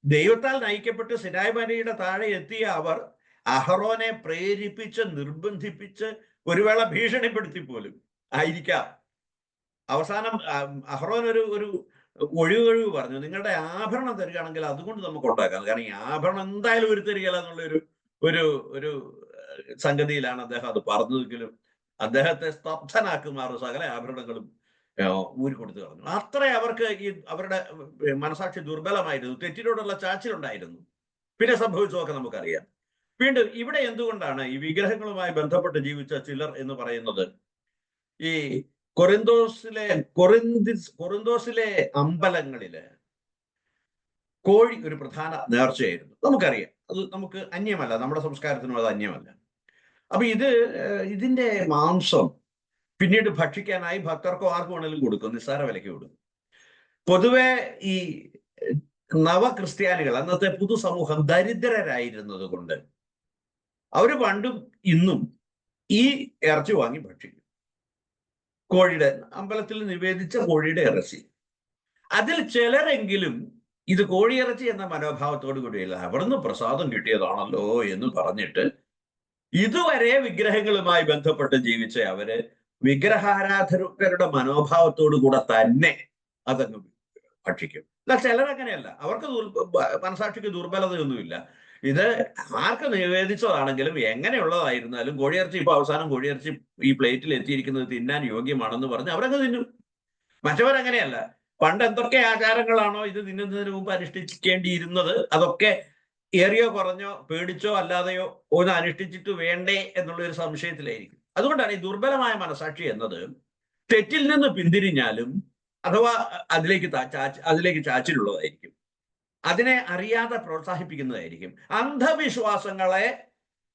ദൈവത്താൽ നയിക്കപ്പെട്ട് സിനായ് മലയുടെ താഴെ എത്തിയ അവർ അഹറോനെ പ്രേരിപ്പിച്ച് നിർബന്ധിപ്പിച്ച് ഒരു വേള ഭീഷണിപ്പെടുത്തി പോലും ആയിരിക്കാം. അവസാനം അഹറോൻ ഒരു ഒഴിവ് പറഞ്ഞു, നിങ്ങളുടെ ആഭരണം തരികയാണെങ്കിൽ അതുകൊണ്ട് നമുക്ക് ഉണ്ടാക്കാം. കാരണം ഈ ആഭരണം എന്തായാലും ഒരു തരികയില്ല എന്നുള്ള ഒരു സംഗതിയിലാണ് അദ്ദേഹം അത് പറഞ്ഞതെങ്കിലും അദ്ദേഹത്തെ സ്തബ്ധനാക്കുമാറ് സകല ആഭരണങ്ങളും ഊരിക്കൊടുത്തു കളഞ്ഞു. അത്ര അവർക്ക് ഈ അവരുടെ മനസാക്ഷി ദുർബലമായിരുന്നു, തെറ്റിനോടുള്ള ചാച്ചിലുണ്ടായിരുന്നു. പിന്നെ സംഭവിച്ചതൊക്കെ നമുക്കറിയാം. വീണ്ടും ഇവിടെ എന്തുകൊണ്ടാണ് ഈ വിഗ്രഹങ്ങളുമായി ബന്ധപ്പെട്ട് ജീവിച്ച ചിലർ എന്ന് പറയുന്നത്? ഈ കൊറിന്തോസിലെ അമ്പലങ്ങളില് കോഴി ഒരു പ്രധാന നേർച്ചയായിരുന്നു. നമുക്കറിയാം, അത് നമുക്ക് അന്യമല്ല, നമ്മുടെ സംസ്കാരത്തിനും അത് അന്യമല്ല. അപ്പൊ ഇതിന്റെ മാംസം പിന്നീട് ഭക്ഷിക്കാനായി ഭക്തർക്കോ ആർക്കും വേണമെങ്കിലും കൊടുക്കും, നിസ്സാര വിലയ്ക്ക് കൊടുക്കും. പൊതുവെ ഈ നവക്രിസ്ത്യാനികൾ, അന്നത്തെ പൊതുസമൂഹം ദരിദ്രരായിരുന്നത് കൊണ്ട് അവര് പണ്ടും ഇന്നും ഈ ഇറച്ചി വാങ്ങി ഭക്ഷിക്കും. കോഴിയുടെ അമ്പലത്തിൽ നിവേദിച്ച കോഴിയുടെ ഇറച്ചി. അതിൽ ചിലരെങ്കിലും ഇത് കോഴിയിറച്ചി എന്ന മനോഭാവത്തോടു കൂടിയല്ല, അവിടുന്ന് പ്രസാദം കിട്ടിയതാണല്ലോ എന്ന് പറഞ്ഞിട്ട് ഇതുവരെ വിഗ്രഹങ്ങളുമായി ബന്ധപ്പെട്ട് ജീവിച്ച അവര് വിഗ്രഹാരാധകരുടെ മനോഭാവത്തോടു കൂടെ തന്നെ അതങ്ങ് ഭക്ഷിക്കും. എന്നാൽ ചിലരങ്ങനെയല്ല, അവർക്ക് മനസാക്ഷിക്ക് ദുർബലതയൊന്നുമില്ല. ഇത് ആർക്ക് നിവേദിച്ചതാണെങ്കിലും എങ്ങനെയുള്ളതായിരുന്നാലും കോഴിയിറച്ചി ഇപ്പൊ അവസാനം കോഴിയിറച്ചി ഈ പ്ലേറ്റിൽ എത്തിയിരിക്കുന്നത് തിന്നാൻ യോഗ്യമാണെന്ന് പറഞ്ഞ് അവരങ്ങ് തിന്നും. മറ്റവരങ്ങനെയല്ല. പണ്ട് എന്തൊക്കെ ആചാരങ്ങളാണോ ഇത് തിന്നുന്നതിന് മുമ്പ് അനുഷ്ഠിക്കേണ്ടിയിരുന്നത് അതൊക്കെ ഏറിയോ കുറഞ്ഞോ പേടിച്ചോ അല്ലാതെയോ ഒന്ന് അനുഷ്ഠിച്ചിട്ട് വേണ്ടേ എന്നുള്ളൊരു സംശയത്തിലായിരിക്കും. അതുകൊണ്ടാണ് ഈ ദുർബലമായ മനസാക്ഷി എന്നത് തെറ്റിൽ നിന്ന് പിന്തിരിഞ്ഞാലും അഥവാ അതിലേക്ക് ചാച്ചിലുള്ളതായിരിക്കും. അതിനെ അറിയാതെ പ്രോത്സാഹിപ്പിക്കുന്നതായിരിക്കും. അന്ധവിശ്വാസങ്ങളെ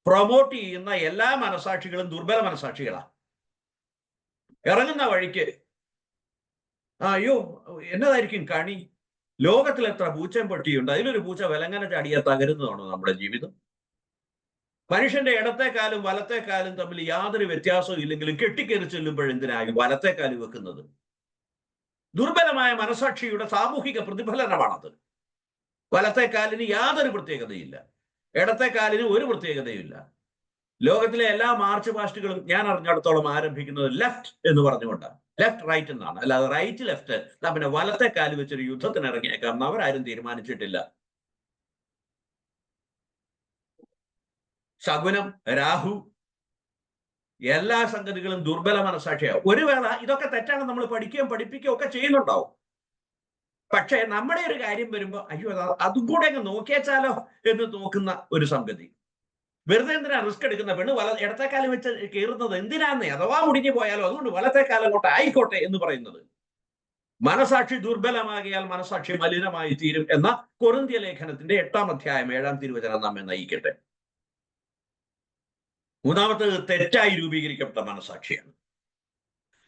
പ്രൊമോട്ട് ചെയ്യുന്ന എല്ലാ മനസാക്ഷികളും ദുർബല മനസാക്ഷികളാണ്. ഇറങ്ങുന്ന വഴിക്ക് അയ്യോ എന്നതായിരിക്കും കണി, ലോകത്തിൽ എത്ര പൂച്ചയും പട്ടിയുണ്ട്, അതിലൊരു പൂച്ച വിലങ്ങനെ ചാടിയ തകരുന്നതാണോ നമ്മുടെ ജീവിതം? മനുഷ്യന്റെ ഇടത്തേക്കാലും വലത്തേക്കാലും തമ്മിൽ യാതൊരു വ്യത്യാസവും ഇല്ലെങ്കിലും കെട്ടിക്കയറി ചെല്ലുമ്പോഴെന്തിനായി വലത്തേക്കാല് വെക്കുന്നത്? ദുർബലമായ മനസാക്ഷിയുടെ സാമൂഹിക പ്രതിഫലനമാണത്. വലത്തേക്കാലിന് യാതൊരു പ്രത്യേകതയില്ല, ഇടത്തേക്കാലിന് ഒരു പ്രത്യേകതയില്ല. ലോകത്തിലെ എല്ലാ മാർച്ച് പാസ്റ്റുകളും ഞാൻ അറിഞ്ഞിടത്തോളം ആരംഭിക്കുന്നത് ലെഫ്റ്റ് എന്ന് പറഞ്ഞുകൊണ്ടാണ്. ലെഫ്റ്റ് റൈറ്റ് എന്നാണ്, അല്ലാതെ റൈറ്റ് ലെഫ്റ്റ് പിന്നെ വലത്തെ കാല് വെച്ചൊരു യുദ്ധത്തിന് ഇറങ്ങിയേക്കാം അവരാരും തീരുമാനിച്ചിട്ടില്ല. ശകുനം, രാഹു, എല്ലാ സംഗതികളും ദുർബല മനസാക്ഷിയാവും. ഒരു വേള ഇതൊക്കെ തെറ്റാണ് നമ്മൾ പഠിക്കുകയും പഠിപ്പിക്കുകയും ഒക്കെ ചെയ്യുന്നുണ്ടാവും. പക്ഷെ നമ്മുടെ ഒരു കാര്യം വരുമ്പോ അയ്യോ അതും കൂടെ അങ്ങ് നോക്കിയേച്ചാലോ എന്ന് നോക്കുന്ന ഒരു സംഗതി. വെറുതെ എന്തിനാ റിസ്ക് എടുക്കുന്ന? പെണ്ണ് ഇടത്തേക്കാലം വെച്ച് കയറുന്നത് എന്തിനാന്ന്? അഥവാ മുടിഞ്ഞു പോയാലോ, അതുകൊണ്ട് വലത്തേക്കാലം കൊണ്ട് ആയിക്കോട്ടെ എന്ന് പറയുന്നത്. മനസാക്ഷി ദുർബലമാകിയാൽ മനസാക്ഷി മലിനമായി തീരും എന്ന കൊറിന്ത്യ ലേഖനത്തിന്റെ 8-ാം അധ്യായം 7-ാം തിരുവചനം നമ്മെ നയിക്കട്ടെ. മൂന്നാമത്തേത് തെറ്റായി രൂപീകരിക്കപ്പെട്ട മനസാക്ഷിയാണ്.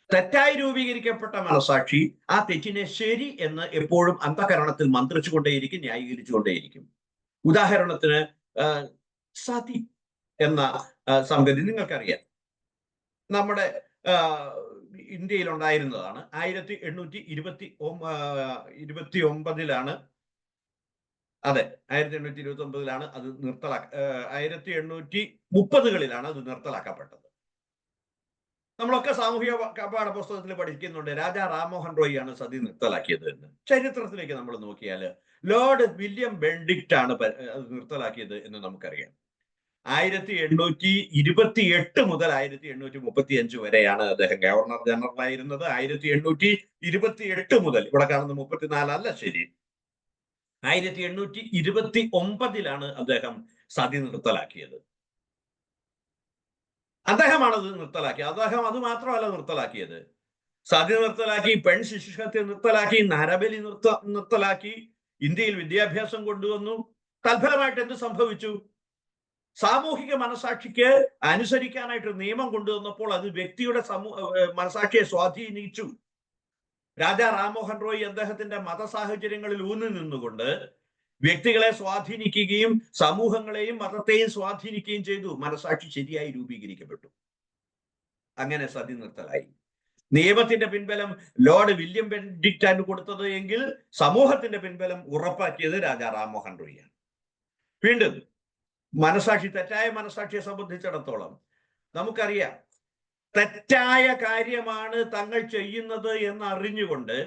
തെറ്റായി രൂപീകരിക്കപ്പെട്ട മനസാക്ഷി ആ തെറ്റിനെ ശരി എന്ന് എപ്പോഴും അന്ധകരണത്തിൽ മന്ത്രിച്ചുകൊണ്ടേയിരിക്കും, ന്യായീകരിച്ചുകൊണ്ടേയിരിക്കും. ഉദാഹരണത്തിന് സതി എന്ന സംഗതി നിങ്ങൾക്കറിയാം. നമ്മുടെ ഇന്ത്യയിൽ ഉണ്ടായിരുന്നതാണ്. 1829 അതെ 1829 അത് 1830കളിലാണ് അത് നിർത്തലാക്കപ്പെട്ടത്. നമ്മളൊക്കെ സാമൂഹിക പാഠപുസ്തകത്തിൽ പഠിക്കുന്നുണ്ട്. രാജാ റാംമോഹൻ റോയ് ആണ് സതി നിർത്തലാക്കിയത് എന്ന്. ചരിത്രത്തിലേക്ക് നമ്മൾ നോക്കിയാൽ ലോർഡ് വില്യം ബെനഡിക്റ്റ് ആണ് അത് നിർത്തലാക്കിയത് എന്ന് നമുക്കറിയാം. 1828 മുതൽ 1835 വരെയാണ് അദ്ദേഹം ഗവർണർ ജനറൽ ആയിരുന്നത്. 1828 മുതൽ, ഇവിടെ കാണുന്ന 34 അല്ല ശരി, 1829 അദ്ദേഹം സതി നിർത്തലാക്കിയത്. അദ്ദേഹമാണ് അത് നിർത്തലാക്കിയത്. അദ്ദേഹം അത് മാത്രമല്ല നിർത്തലാക്കിയത്, സതി നിർത്തലാക്കി, പെൺ ശിശുഹത്യ നിർത്തലാക്കി, നരബലി നിർത്തലാക്കി, ഇന്ത്യയിൽ വിദ്യാഭ്യാസം കൊണ്ടുവന്നു. തൽഫലമായിട്ട് എന്ത് സംഭവിച്ചു? സാമൂഹിക മനസാക്ഷിക്ക് അനുസരിക്കാനായിട്ട് നിയമം കൊണ്ടുവന്നപ്പോൾ അത് വ്യക്തിയുടെ മനസാക്ഷിയെ സ്വാധീനിച്ചു. രാജാ റാംമോഹൻ റോയ് അദ്ദേഹത്തിന്റെ മതസാഹചര്യങ്ങളിൽ ഊന്നി നിന്നുകൊണ്ട് വ്യക്തികളെ സ്വാധീനിക്കുകയും സമൂഹങ്ങളെയും മതത്തെയും സ്വാധീനിക്കുകയും ചെയ്തു. മനസാക്ഷി ശരിയായി രൂപീകരിക്കപ്പെട്ടു. അങ്ങനെ സതി നിർത്തലായി. നിയമത്തിന്റെ പിൻബലം ലോർഡ് വില്യം ബെനഡിക്റ്റ് ആണ് കൊടുത്തത് എങ്കിൽ സമൂഹത്തിന്റെ പിൻബലം ഉറപ്പാക്കിയത് രാജാ റാംമോഹൻ റോയിയാണ്. വീണ്ടും മനസാക്ഷി, തെറ്റായ മനസാക്ഷിയെ സംബന്ധിച്ചിടത്തോളം നമുക്കറിയാം, തെറ്റായ കാര്യമാണ് തങ്ങൾ ചെയ്യുന്നത് എന്ന് അറിഞ്ഞുകൊണ്ട്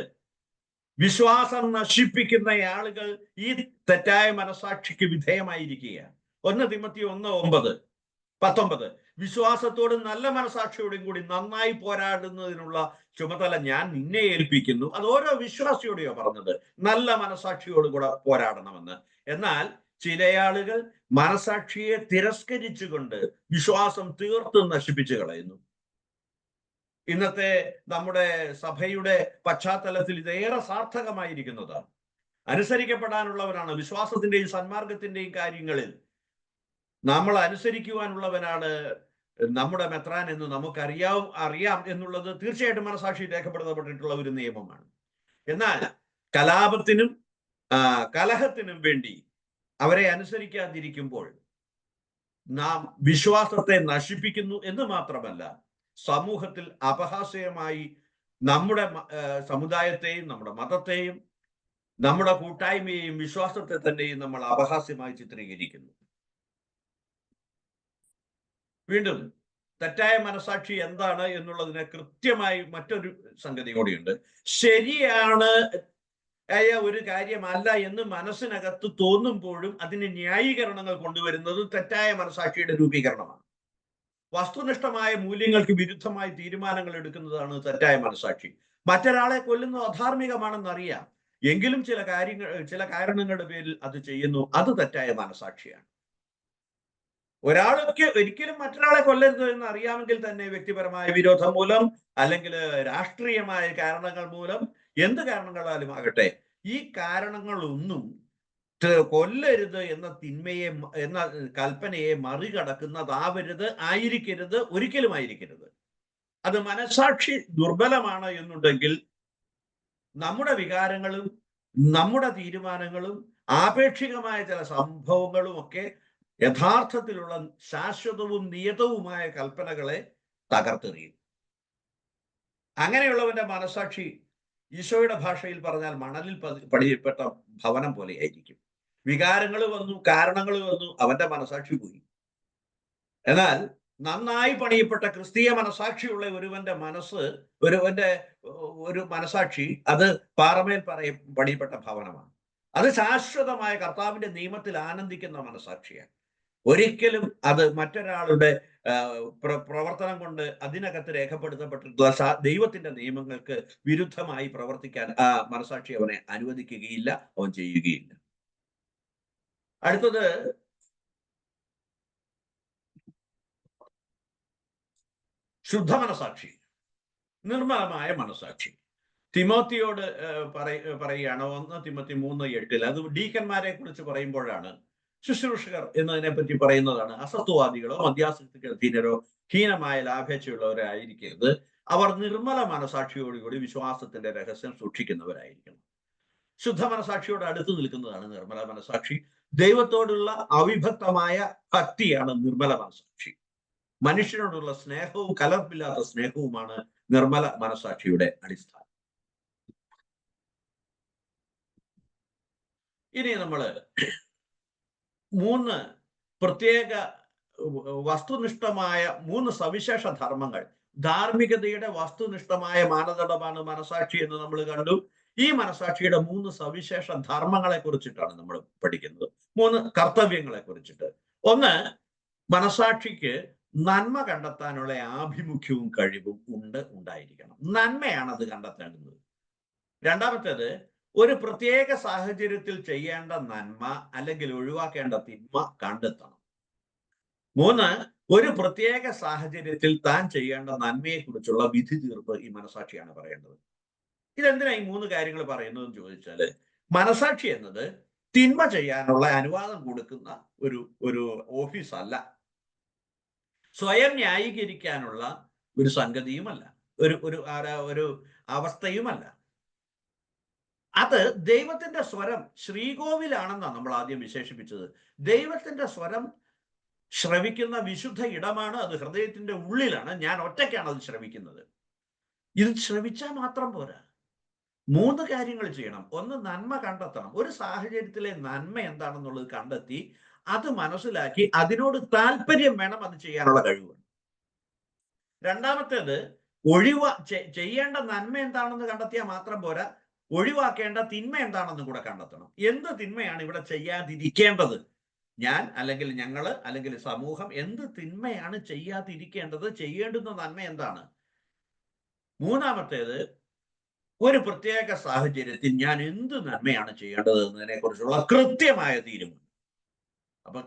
വിശ്വാസം നശിപ്പിക്കുന്ന ആളുകൾ ഈ തെറ്റായ മനസാക്ഷിക്ക് വിധേയമായിരിക്കുകയാണ്. 1 തിമോത്തി 1:19 വിശ്വാസത്തോടും നല്ല മനസാക്ഷിയോടും കൂടി നന്നായി പോരാടുന്നതിനുള്ള ചുമതല ഞാൻ നിന്നെ ഏൽപ്പിക്കുന്നു. അത് ഓരോ വിശ്വാസിയോടെയോ പറഞ്ഞത്, നല്ല മനസാക്ഷിയോടുകൂടെ പോരാടണമെന്ന്. എന്നാൽ ചില ആളുകൾ മനസാക്ഷിയെ തിരസ്കരിച്ചുകൊണ്ട് വിശ്വാസം തീർത്തും നശിപ്പിച്ചു കളയുന്നു. ഇന്നത്തെ നമ്മുടെ സഭയുടെ പശ്ചാത്തലത്തിൽ ഇതേറെ സാർത്ഥകമായിരിക്കുന്നതാണ്. അനുസരിക്കപ്പെടാനുള്ളവരാണ്. വിശ്വാസത്തിന്റെയും സന്മാർഗത്തിന്റെയും കാര്യങ്ങളിൽ നമ്മൾ അനുസരിക്കുവാനുള്ളവനാണ് നമ്മുടെ മെത്രാൻ എന്ന് അറിയാം എന്നുള്ളത് തീർച്ചയായിട്ടും മനസാക്ഷി രേഖപ്പെടുത്തപ്പെട്ടിട്ടുള്ള ഒരു നിയമമാണ്. എന്നാൽ കലാപത്തിനും കലഹത്തിനും വേണ്ടി അവരെ അനുസരിക്കാതിരിക്കുമ്പോൾ നാം വിശ്വാസത്തെ നശിപ്പിക്കുന്നു എന്ന് മാത്രമല്ല, സമൂഹത്തിൽ അപഹാസ്യമായി നമ്മുടെ സമുദായത്തെയും നമ്മുടെ മതത്തെയും നമ്മുടെ കൂട്ടായ്മയെയും വിശ്വാസത്തെ തന്നെയും നമ്മൾ അപഹാസ്യമായി ചിത്രീകരിക്കുന്നു. വീണ്ടും തെറ്റായ മനസാക്ഷി എന്താണ് എന്നുള്ളതിനെ കൃത്യമായി മറ്റൊരു സംഗതി കൂടിയുണ്ട്. ശരിയാണ് ഒരു കാര്യമല്ല എന്ന് മനസ്സിനകത്ത് തോന്നുമ്പോഴും അതിന് ന്യായീകരണങ്ങൾ കൊണ്ടുവരുന്നത് തെറ്റായ മനസാക്ഷിയുടെ രൂപീകരണമാണ്. വസ്തുനിഷ്ഠമായ മൂല്യങ്ങൾക്ക് വിരുദ്ധമായി തീരുമാനങ്ങൾ എടുക്കുന്നതാണ് തെറ്റായ മനസാക്ഷി. മറ്റൊരാളെ കൊല്ലുന്നത് അധാർമികമാണെന്നറിയാം, എങ്കിലും ചില കാരണങ്ങളുടെ പേരിൽ അത് ചെയ്യുന്നു. അത് തെറ്റായ മനസാക്ഷിയാണ്. ഒരാൾക്ക് ഒരിക്കലും മറ്റൊരാളെ കൊല്ലരുത് എന്ന് അറിയാമെങ്കിൽ തന്നെ വ്യക്തിപരമായ വിരോധം മൂലം അല്ലെങ്കിൽ രാഷ്ട്രീയമായ കാരണങ്ങൾ മൂലം, എന്ത് കാരണങ്ങളാലും ആകട്ടെ, ഈ കാരണങ്ങളൊന്നും കൊല്ലരുത് എന്ന എന്ന കൽപ്പനയെ മറികടക്കുന്നതാവരുത്, ഒരിക്കലും ആയിരിക്കരുത്. അത് മനസാക്ഷി ദുർബലമാണ് എന്നുണ്ടെങ്കിൽ നമ്മുടെ വികാരങ്ങളും നമ്മുടെ തീരുമാനങ്ങളും ആപേക്ഷികമായ ചില സംഭവങ്ങളും ഒക്കെ യഥാർത്ഥത്തിലുള്ള ശാശ്വതവും നിയതവുമായ കൽപ്പനകളെ തകർത്തെറിയും. അങ്ങനെയുള്ളവന്റെ മനസാക്ഷി ഈശോയുടെ ഭാഷയിൽ പറഞ്ഞാൽ മണലിൽ പണിയപ്പെട്ട ഭവനം പോലെയായിരിക്കും. വികാരങ്ങൾ വന്നു, കാരണങ്ങൾ വന്നു, അവന്റെ മനസാക്ഷി പോയി. എന്നാൽ നന്നായി പണിയപ്പെട്ട ക്രിസ്തീയ മനസാക്ഷിയുള്ള ഒരുവന്റെ മനസ്സ്, ഒരുവന്റെ ഒരു മനസാക്ഷി, അത് പാറമേൽ പണിയപ്പെട്ട ഭവനമാണ്. അത് ശാശ്വതമായ കർത്താവിന്റെ നിയമത്തിൽ ആനന്ദിക്കുന്ന മനസാക്ഷിയാണ്. ഒരിക്കലും അത് മറ്റൊരാളുടെ പ്രവർത്തനം കൊണ്ട് അതിനകത്ത് രേഖപ്പെടുത്തപ്പെട്ടിട്ടുള്ള ദൈവത്തിന്റെ നിയമങ്ങൾക്ക് വിരുദ്ധമായി പ്രവർത്തിക്കാൻ ആ മനസാക്ഷി അവനെ അനുവദിക്കുകയില്ല, അവൻ ചെയ്യുകയില്ല. അടുത്തത് ശുദ്ധ മനസാക്ഷി, നിർമ്മലമായ മനസാക്ഷി. തിമോത്തിയോട് പറയുകയാണ് 1 തിമോത്തി 3:8. അത് ഡീക്കന്മാരെ കുറിച്ച് പറയുമ്പോഴാണ്. ശുശ്രൂഷകർ എന്നതിനെ പറ്റി പറയുന്നതാണ്. അസത്വവാദികളോ മദ്യാസക്തിക്ക് അധീനരോ ഹീനമായ ലാഭേച്ഛയുള്ളവരോ ആയിരിക്കരുത്. അവർ നിർമ്മല മനസാക്ഷിയോടുകൂടി വിശ്വാസത്തിന്റെ രഹസ്യം സൂക്ഷിക്കുന്നവരായിരിക്കണം. ശുദ്ധ മനസാക്ഷിയോട് അടുത്ത് നിൽക്കുന്നതാണ് നിർമ്മല മനസാക്ഷി. ദൈവത്തോടുള്ള അവിഭക്തമായ ഭക്തിയാണ് നിർമ്മല മനസാക്ഷി. മനുഷ്യനോടുള്ള സ്നേഹവും കലർപ്പില്ലാത്ത സ്നേഹവുമാണ് നിർമ്മല മനസാക്ഷിയുടെ അടിസ്ഥാനം. ഇനി നമ്മള് 3 പ്രത്യേക വസ്തുനിഷ്ഠമായ 3 സവിശേഷ ധർമ്മങ്ങൾ, ധാർമ്മികതയുടെ വസ്തുനിഷ്ഠമായ മാനദണ്ഡമാണ് മനസാക്ഷി എന്ന് നമ്മൾ കണ്ടു. ഈ മനസാക്ഷിയുടെ 3 സവിശേഷ ധർമ്മങ്ങളെ കുറിച്ചിട്ടാണ് നമ്മൾ പഠിക്കുന്നത്. 3 കർത്തവ്യങ്ങളെ കുറിച്ചിട്ട്. ഒന്ന്, മനസാക്ഷിക്ക് നന്മ കണ്ടെത്താനുള്ള ആഭിമുഖ്യവും കഴിവും ഉണ്ടായിരിക്കണം. നന്മയാണ് അത് കണ്ടെത്തേണ്ടത്. രണ്ടാമത്തേത്, ഒരു പ്രത്യേക സാഹചര്യത്തിൽ ചെയ്യേണ്ട നന്മ അല്ലെങ്കിൽ ഒഴിവാക്കേണ്ട തിന്മ കണ്ടെത്തണം. 3, ഒരു പ്രത്യേക സാഹചര്യത്തിൽ താൻ ചെയ്യേണ്ട നന്മയെ കുറിച്ചുള്ള വിധി തീർപ്പ് ഈ മനസാക്ഷിയാണ് പറയേണ്ടത്. ഇതെന്തിനാ ഈ 3 കാര്യങ്ങൾ പറയുന്നതെന്ന് ചോദിച്ചാല്, മനസാക്ഷി എന്നത് തിന്മ ചെയ്യാനുള്ള അനുവാദം കൊടുക്കുന്ന ഒരു ഓഫീസ് അല്ല, സ്വയം ന്യായീകരിക്കാനുള്ള ഒരു സംഗതിയുമല്ല, ഒരു അവസ്ഥയുമല്ല. അത് ദൈവത്തിന്റെ സ്വരം ശ്രീകോവിലാണെന്നാണ് നമ്മൾ ആദ്യം വിശേഷിപ്പിച്ചത്. ദൈവത്തിന്റെ സ്വരം ശ്രവിക്കുന്ന വിശുദ്ധ ഇടമാണ് അത്. ഹൃദയത്തിന്റെ ഉള്ളിലാണ്. ഞാൻ ഒറ്റയ്ക്കാണ് അത് ശ്രവിക്കുന്നത്. ഇത് ശ്രവിച്ചാൽ മാത്രം പോരാ, 3 കാര്യങ്ങൾ ചെയ്യണം. ഒന്ന്, നന്മ കണ്ടെത്തണം. ഒരു സാഹചര്യത്തിലെ നന്മ എന്താണെന്നുള്ളത് കണ്ടെത്തി അത് മനസ്സിലാക്കി അതിനോട് താല്പര്യം വേണം അത് ചെയ്യാനുള്ള കഴിവ്. രണ്ടാമത്തേത്, ചെയ്യേണ്ട നന്മ എന്താണെന്ന് കണ്ടെത്തിയാൽ മാത്രം പോരാ, ഒഴിവാക്കേണ്ട തിന്മ എന്താണെന്ന് കൂടെ കണ്ടെത്തണം. എന്ത് തിന്മയാണ് ഇവിടെ ചെയ്യാതിരിക്കേണ്ടത്? ഞാൻ അല്ലെങ്കിൽ ഞങ്ങള് അല്ലെങ്കിൽ സമൂഹം എന്ത് തിന്മയാണ് ചെയ്യാതിരിക്കേണ്ടത്? ചെയ്യേണ്ടുന്ന നന്മ എന്താണ്? മൂന്നാമത്തേത്, ഒരു പ്രത്യേക സാഹചര്യത്തിൽ ഞാൻ എന്ത് നന്മയാണ് ചെയ്യേണ്ടത് എന്നതിനെ കുറിച്ചുള്ള കൃത്യമായ തീരുമാനം. അപ്പൊ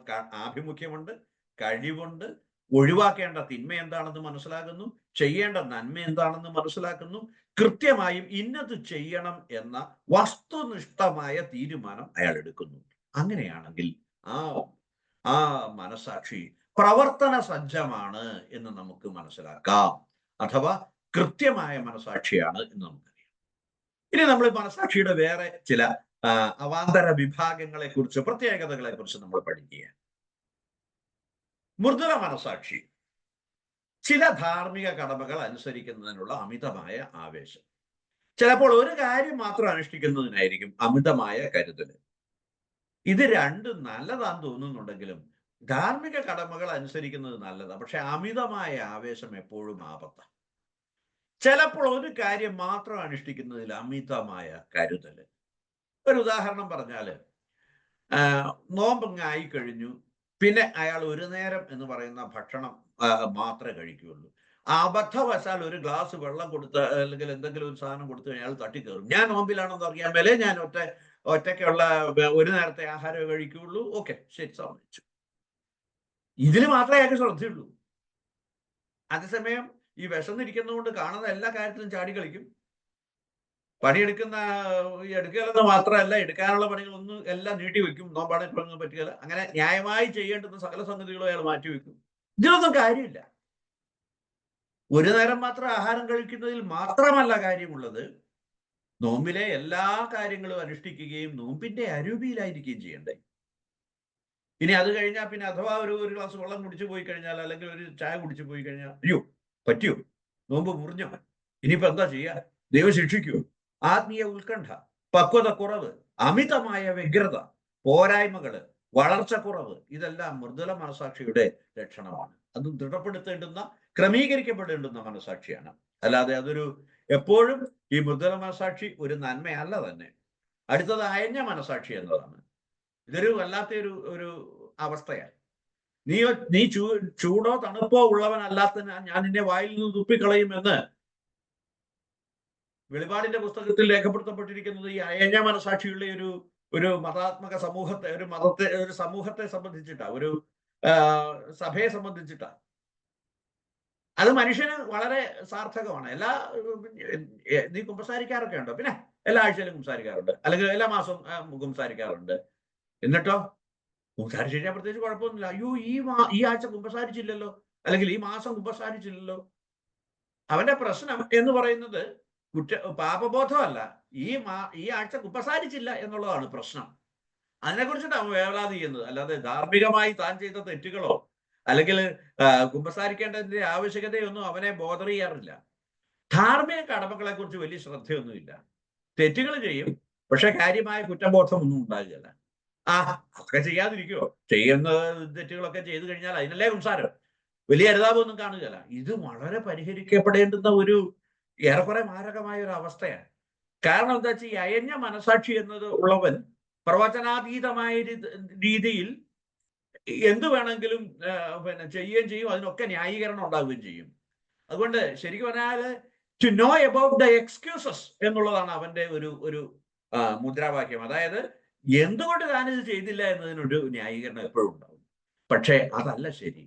ആഭിമുഖ്യമുണ്ട്, കഴിവുണ്ട്, ഒഴിവാക്കേണ്ട തിന്മ എന്താണെന്ന് മനസ്സിലാക്കുന്നു, ചെയ്യേണ്ട നന്മ എന്താണെന്ന് മനസ്സിലാക്കുന്നു, കൃത്യമായും ഇന്നത് ചെയ്യണം എന്ന വസ്തുനിഷ്ഠമായ തീരുമാനം അയാൾ എടുക്കുന്നു. അങ്ങനെയാണെങ്കിൽ ആ മനസാക്ഷി പ്രവർത്തന സജ്ജമാണ് എന്ന് നമുക്ക് മനസ്സിലാക്കാം, അഥവാ കൃത്യമായ മനസാക്ഷിയാണ് എന്ന് നമുക്കറിയാം. ഇനി നമ്മൾ മനസാക്ഷിയുടെ വേറെ ചില അവാന്തര വിഭാഗങ്ങളെ കുറിച്ച്, പ്രത്യേകതകളെ കുറിച്ച് നമ്മൾ പഠിക്കുക. മൃദുല മനസാക്ഷി, ചില ധാർമ്മിക കടമകൾ അനുസരിക്കുന്നതിനുള്ള അമിതമായ ആവേശം. ചിലപ്പോൾ ഒരു കാര്യം മാത്രം അനുഷ്ഠിക്കുന്നതിനായിരിക്കും അമിതമായ കരുതല്. ഇത് രണ്ടും നല്ലതാന്ന് തോന്നുന്നുണ്ടെങ്കിലും ധാർമ്മിക കടമകൾ അനുസരിക്കുന്നത് നല്ലതാണ്, പക്ഷെ അമിതമായ ആവേശം എപ്പോഴും ആപത്താണ്. ചിലപ്പോൾ ഒരു കാര്യം മാത്രം അനുഷ്ഠിക്കുന്നതിൽ അമിതമായ കരുതല്. ഒരു ഉദാഹരണം പറഞ്ഞാല്, നോമ്പങ്ങായി കഴിഞ്ഞു, പിന്നെ അയാൾ ഒരു നേരം എന്ന് പറയുന്ന ഭക്ഷണം മാത്രമേ കഴിക്കുകയുള്ളൂ. അബദ്ധവശാൽ ഒരു ഗ്ലാസ് വെള്ളം കൊടുത്ത് അല്ലെങ്കിൽ എന്തെങ്കിലും ഒരു സാധനം കൊടുത്തു കഴിഞ്ഞാൽ അയാൾ തട്ടിക്കയറും. ഞാൻ നോമ്പിലാണെന്ന് അറിയാൻ മേലെ ഞാൻ ഒറ്റയ്ക്കുള്ള ഒരു നേരത്തെ ആഹാരമേ കഴിക്കുകയുള്ളൂ. ഓക്കെ, ശരി, സമ്മതിച്ചു. ഇതിൽ മാത്രമേ അയാൾക്ക് ശ്രദ്ധയുള്ളൂ. അതേസമയം ഈ വിശന്നിരിക്കുന്നതുകൊണ്ട് കാണുന്ന എല്ലാ കാര്യത്തിലും ചാടി കളിക്കും. എടുക്കുകയെന്ന് മാത്രമല്ല, എടുക്കാനുള്ള പണികളൊന്നും എല്ലാം നീട്ടിവെക്കും. നോമ്പാണെ പറ്റുകയില്ല. അങ്ങനെ ന്യായമായി ചെയ്യേണ്ടുന്ന സകല സംഗതികളും അയാൾ മാറ്റിവെക്കും. ഇതിലൊന്നും കാര്യമില്ല. ഒരു നേരം മാത്രം ആഹാരം കഴിക്കുന്നതിൽ മാത്രമല്ല കാര്യമുള്ളത്, നോമ്പിലെ എല്ലാ കാര്യങ്ങളും അനുഷ്ഠിക്കുകയും നോമ്പിന്റെ അരൂപിയിലായിരിക്കുകയും ചെയ്യണ്ടേ. ഇനി അത് കഴിഞ്ഞാൽ പിന്നെ അഥവാ ഒരു ഗ്ലാസ് വെള്ളം കുടിച്ചു പോയി കഴിഞ്ഞാൽ, അല്ലെങ്കിൽ ഒരു ചായ കുടിച്ചു പോയി കഴിഞ്ഞാൽ, അയ്യോ പറ്റിയോ, നോമ്പ് മുറിഞ്ഞോ, ഇനിയിപ്പോ എന്താ ചെയ്യാ, ദൈവം ശിക്ഷിക്കുമോ? ആത്മീയ ഉത്കണ്ഠ, പക്വത കുറവ്, അമിതമായ വ്യഗ്രത, പോരായ്മകള്, വളർച്ചക്കുറവ്, ഇതെല്ലാം മൃദുല മനസാക്ഷിയുടെ ലക്ഷണമാണ്. അത് ദൃഢപ്പെടുത്തേണ്ടുന്ന, ക്രമീകരിക്കപ്പെടേണ്ടുന്ന മനസാക്ഷിയാണ്. അല്ലാതെ അതൊരു എപ്പോഴും ഈ മൃദുല മനസാക്ഷി ഒരു നന്മയല്ല തന്നെ. അടുത്തത് അയഞ്ഞ മനസാക്ഷി എന്നതാണ്. ഇതൊരു വല്ലാത്ത ഒരു അവസ്ഥയാണ്. നീ ചൂടോ തണുപ്പോ ഉള്ളവനല്ലാത്ത ഞാൻ നിന്നെ വായിൽ നിന്ന് തുപ്പിക്കളയുമെന്ന് വെളിപാടിന്റെ പുസ്തകത്തിൽ രേഖപ്പെടുത്തപ്പെട്ടിരിക്കുന്നത് ഈ അയഞ്ഞ മനസാക്ഷിയുള്ള ഒരു മതാത്മക സമൂഹത്തെ, ഒരു സമൂഹത്തെ സംബന്ധിച്ചിട്ടാ, ഒരു സഭയെ സംബന്ധിച്ചിട്ടാ. അത് മനുഷ്യന് വളരെ സാർത്ഥകമാണ്. നീ കുമ്പസാരിക്കാറൊക്കെ ഉണ്ടോ? പിന്നെ എല്ലാ ആഴ്ചയിലും കുമ്പസാരിക്കാറുണ്ട്, അല്ലെങ്കിൽ എല്ലാ മാസവും കുമ്പസാരിക്കാറുണ്ട്. എന്നിട്ടോ കുമ്പസാരിച്ച് കഴിഞ്ഞാൽ പ്രത്യേകിച്ച് കുഴപ്പമൊന്നുമില്ല. അയ്യോ, ഈ ആഴ്ച കുമ്പസാരിച്ചില്ലല്ലോ, അല്ലെങ്കിൽ ഈ മാസം കുമ്പസാരിച്ചില്ലല്ലോ. അവന്റെ പ്രശ്നം എന്ന് പറയുന്നത് പാപബോധമല്ല, ഈ ആഴ്ച കുമ്പസാരിച്ചില്ല എന്നുള്ളതാണ് പ്രശ്നം. അതിനെക്കുറിച്ചിട്ട് അവൻ വേവലാതി ചെയ്യുന്നത്. അല്ലാതെ ധാർമ്മികമായി താൻ ചെയ്ത തെറ്റുകളോ അല്ലെങ്കിൽ കുമ്പസാരിക്കേണ്ടതിന്റെ ആവശ്യകതയൊന്നും അവനെ ബോധർ ചെയ്യാറില്ല. ധാർമ്മിക കടമകളെ കുറിച്ച് വലിയ ശ്രദ്ധയൊന്നുമില്ല. തെറ്റുകൾ ചെയ്യും, പക്ഷെ കാര്യമായ കുറ്റബോധം ഒന്നും ഉണ്ടാകില്ല. അതൊക്കെ ചെയ്യാതിരിക്കുവോ? ചെയ്യുന്ന തെറ്റുകളൊക്കെ ചെയ്തു കഴിഞ്ഞാൽ അതിനല്ലേ സംസാരം, വലിയ അനുതാപമൊന്നും കാണുകയല്ല. ഇത് വളരെ പരിഹരിക്കപ്പെടേണ്ടുന്ന ഒരു ഏറെക്കുറെ മാരകമായ ഒരു അവസ്ഥയാണ്. കാരണം എന്താ വെച്ചാൽ ഈ അയഞ്ഞ മനസാക്ഷി എന്നത് ഉള്ളവൻ പ്രവചനാതീതമായ രീതിയിൽ എന്ത് വേണമെങ്കിലും ചെയ്യുകയും ചെയ്യും, അതിനൊക്കെ ന്യായീകരണം ഉണ്ടാവുകയും ചെയ്യും. അതുകൊണ്ട് ശരിക്കും പറഞ്ഞാൽ to know about the excuses എന്നുള്ളതാണ് അവന്റെ ഒരു മുദ്രാവാക്യം. അതായത് എന്തുകൊണ്ട് താനിത് ചെയ്തില്ല എന്നതിനൊരു ന്യായീകരണം എപ്പോഴും ഉണ്ടാവും. പക്ഷേ അതല്ല ശരി.